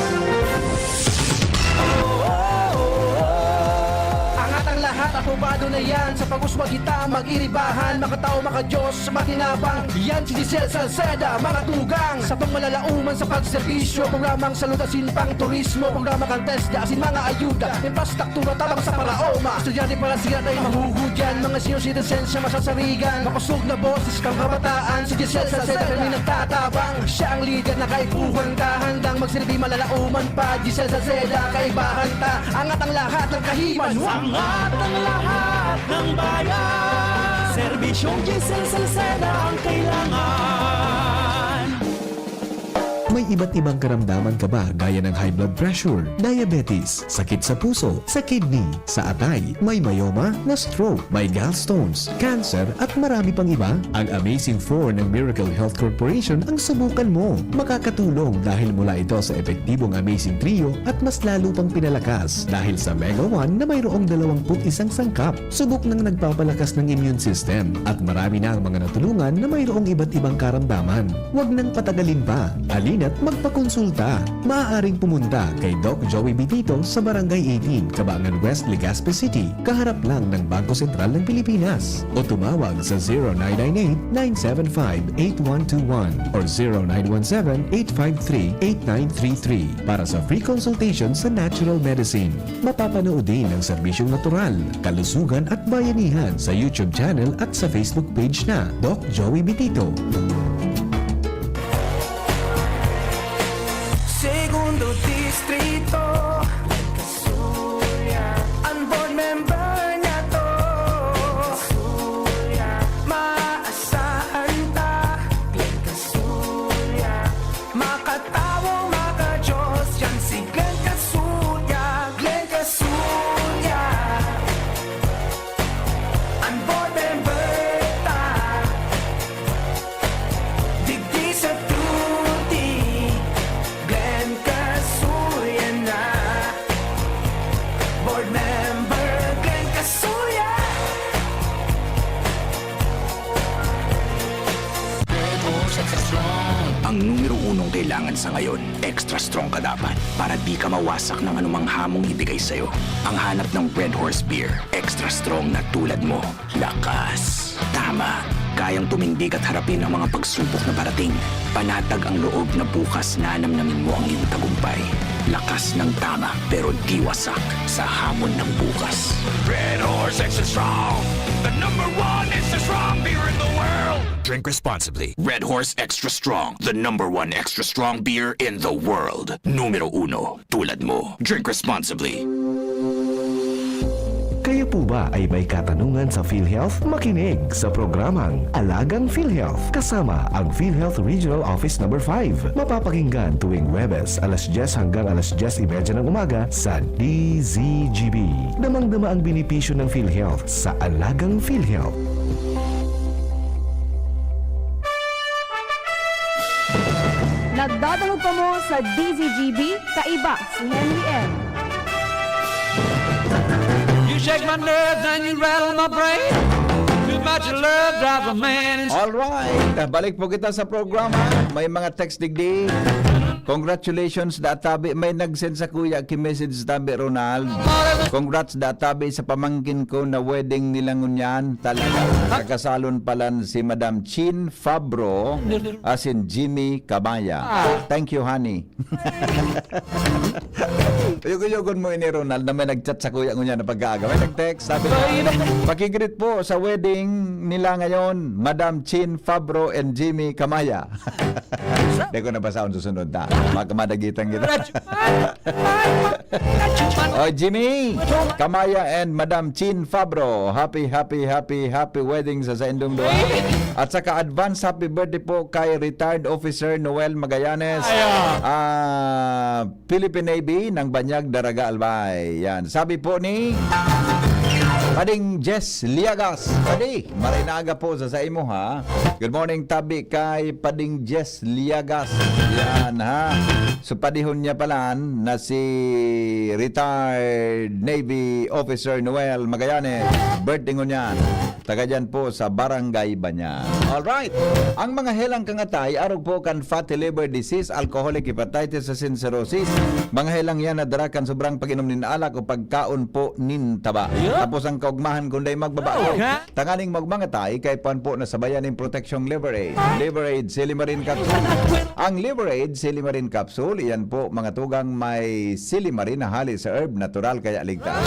Aprobado na yan sa pag-uswag kita mag-iribahan, makatao makadiyos, makinabang. Yan si Giselle Salceda, mga tugang sa pangmalalauman sa pagserbisyo, programang salutasin pang turismo, programa kang test asin mga ayuda, infrastruktura tabang sa paraoma. Estudyante para siya ay mahugudyan, mga senior citizens siya masasarigan, makusog na boses kang kabataan. Si Giselle Salceda kami nagtatabang, siya ang leader na kaipuhan ka, handang magsilbi malalauman pa. Giselle Salceda, kaibahan ta, angat ang lahat ng kahiman, angat ang lahat ng bayan. Serbisyong Giselle Salceda ang kailangan. May iba't ibang karamdaman ka ba gaya ng high blood pressure, diabetes, sakit sa puso, sa kidney, sa atay, may myoma, na stroke, may gallstones, cancer at marami pang iba? Ang Amazing 4 ng Miracle Health Corporation ang subukan mo. Makakatulong dahil mula ito sa epektibong Amazing Trio at mas lalo pang pinalakas dahil sa Mega 1 na mayroong 21 sangkap. Subok ng nagpapalakas ng immune system at marami na ang mga natulungan na mayroong iba't ibang karamdaman. Huwag nang patagalin pa. Alina at magpakonsulta. Maaaring pumunta kay Doc Joey Bitito sa Barangay 18, Cabangan West, Legazpi City, kaharap lang ng Bangko Sentral ng Pilipinas. O tumawag sa 0998-975-8121 or 0917-853-8933 para sa free consultation sa natural medicine. Mapapanood din ang serbisyong natural, kalusugan at bayanihan sa YouTube channel at sa Facebook page na Doc Joey Bitito. Segundo Distrito, ang board member niya to, maasahan ta, makatawo, makajos, yan si Glenn Casulla, Glenn Casulla, ang board member ta, digdi sa tuti, Glenn Casulla na, board member Glenn Casulla. Ang numero unong kailangan sa ngayon, extra strong ka dapat para di ka mawasak ng anumang hamong ibigay sa'yo. Ang hanap ng Red Horse Beer, extra strong na tulad mo. Lakas. Tama. Kayang tumindig at harapin ang mga pagsubok na parating. Panatag ang loob na bukas na namnamin mo ang iyong tagumpay. Lakas ng tama pero di wasak sa hamon ng bukas. Red Horse Extra Strong, the #1 extra strong beer in the world. Drink responsibly. Red Horse Extra Strong, the #1 extra strong beer in the world. Numero 1, tulad mo. Drink responsibly. Kayo po ba ay may katanungan sa PhilHealth? Makinig sa programang Alagang PhilHealth kasama ang PhilHealth Regional Office No. 5. Mapapakinggan tuwing Huwebes alas 10 hanggang alas 10:30 ng umaga sa DZGB. Damang-dama ang benepisyo ng PhilHealth sa Alagang PhilHealth. Nagdadalog pa mo sa DZGB, kaiba si Henry M. You shake my nerves and you rattle my brain. Too much love drives a man insane. Alright, balik po kita sa programa. May mga text digdi. Congratulations Databi. May nag-send sa kuya message Tabi Ronald. Congrats Databi sa pamangkin ko na wedding nila ngunyan. Talaga. Kakasalon pala si Madam Chin Fabro as in Jimmy Cabaya. Thank you honey. Yugon mo ini Ronald na may nag-chat sa kuya ngunyan na pag-aaga. May nag-text. Sabi na, pakigreet po sa wedding nila ngayon. Madam Chin Fabro and Jimmy Cabaya. Hindi ko nabasa ang susunod na. Magkamadagitan kita. Oh, Jimmy, Kamaya and Madam Chin Fabro. Happy wedding sa Indong Dua. At saka advance happy birthday po kay retired officer Noel Magallanes. Philippine Navy ng Banyag, Daraga, Albay. Yan. Sabi po ni Pading Jess Liagas. Padi, marinaga po sa imo ha. Good morning Tabi kay Pading Jess Liagas. Yan ha. So padihon niya pala na si retired Navy Officer Noel Magallanes. Birthday ngon yan. Taga dyan po sa Barangay Banyan. Alright. Ang mga helang kangatay, arog po kan fatty liver disease, alcoholic hepatitis sa cirrhosis. Mga helang yan nadarakan sobrang pag-inom nin alak o pagkaon po nin taba. Tapos ang kaugmahan kunday magbabago. Tanganing magmangatay kay pan po na sabayan ng Protection Liver Aid. Liver Aid Silimarin Capsule. Ang Liver Aid Silimarin Capsule, iyan po mga tugang may silimarin na hali sa herb, natural kaya ligtas.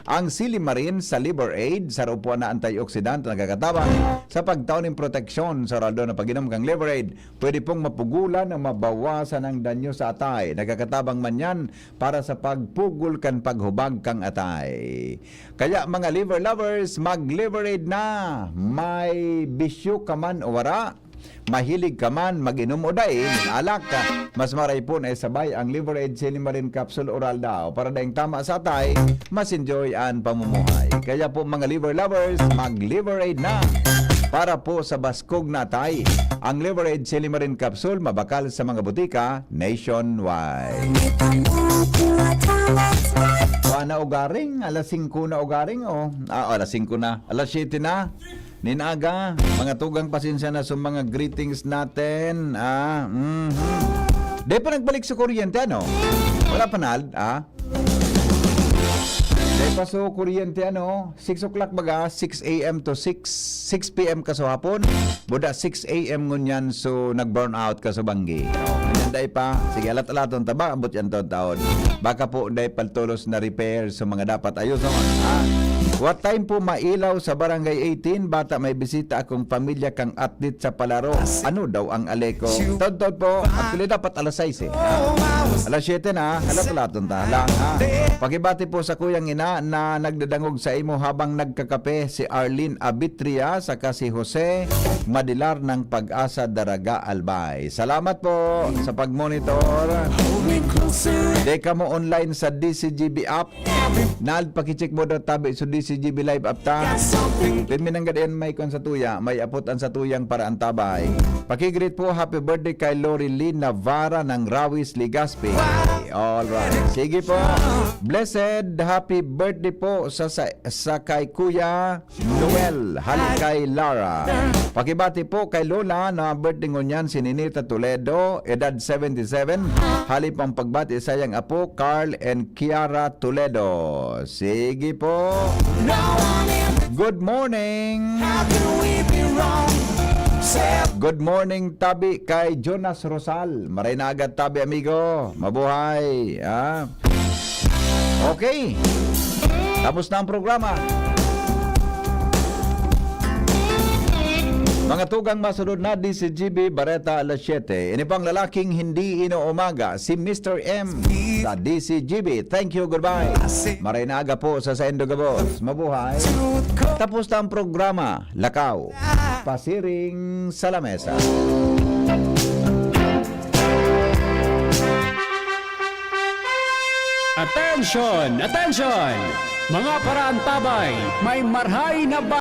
Ang silimarin sa Liver Aid, sa upuan na antioxidant na nagkakatabang sa pagtaon ng proteksyon sa raldo na pag-inom kang Liver Aid. Pwede pong mapugulan na mabawasan ang danyo sa atay. Nagkakatabang man yan para sa pagpugol kan paghubag kang atay. Kaya mga liver lovers, mag-Liver Aid na. May bisyo ka man o wara, mahilig ka man mag-inom o daing alak ka, mas maray po na isabay ang Liver Aid Silimarin Capsule Oral daw para daing tama sa atay, mas enjoy ang pamumuhay. Kaya po mga liver lovers, mag-Liver Aid na para po sa baskog na atay. Ang Liver Aid Silimarin Capsule mabakal sa mga butika nationwide. Na ugaring, alas 5 na ugaring alas 5 na, alas 7 na. Ninaga, mga tugang pasensya na sa mga greetings natin. Di pa nagbalik sa kuryente, ano? Wala pa na, Di pa sa kuryente, ano? 6 o'clock baga, 6 a.m. to 6 p.m. ka sa hapon. Buda 6 a.m. ngunyan, so nag-burn out ka sa banggi. Ganyan day pa. Sige, alat-alaton taba, abot yan taon. Baka po day paltulos na repair sa mga dapat ayos naman. What time po mailaw sa Barangay 18? Bata may bisita akong pamilya kang atlet sa palaro. Ano daw ang aleko? Tod po. Actually dapat alas 6 Alas 7 na. Halat-alaton ta. Pakibati po sa kuyang ina na nagdadangog sa imo habang nagkakape si Arlene Abitria saka si Jose Madilar ng Pag-asa Daraga Albay. Salamat po sa pag-monitor. Deka mo online sa DCGB app. Pakicheck mo daw tabi sa DCGB live app ta. Pinminang gadian may kon sa tuya. May aputan sa tuyang para antabay. Pakigreet po happy birthday kay Lori Lee Navarra ng Rawis Legazpi. Alright. Sige po. Blessed happy birthday po sa kay Kuya Noel. Halik kay Lara. Pakibati po kay Lola na birthday ngunyan si Ninita Toledo, edad 77. Halip ang pagbati sayang apo Carl and Kiara Toledo. Sige po. Good morning. Good morning Tabi kay Jonas Rosal. Maray na agad Tabi amigo. Mabuhay. Okay. Tapos na ang programa. Mga tugang masunod na DCGB Bareta alas 7. Ini pang lalaking hindi inuumaga, si Mr. M sa DCGB. Thank you, goodbye. Maray na aga po sa Saendo Gabos. Mabuhay. Tapos na ang programa. Lakaw. Pasiring sa lamesa. Attention! Attention! Mga paraantabay, may marhay na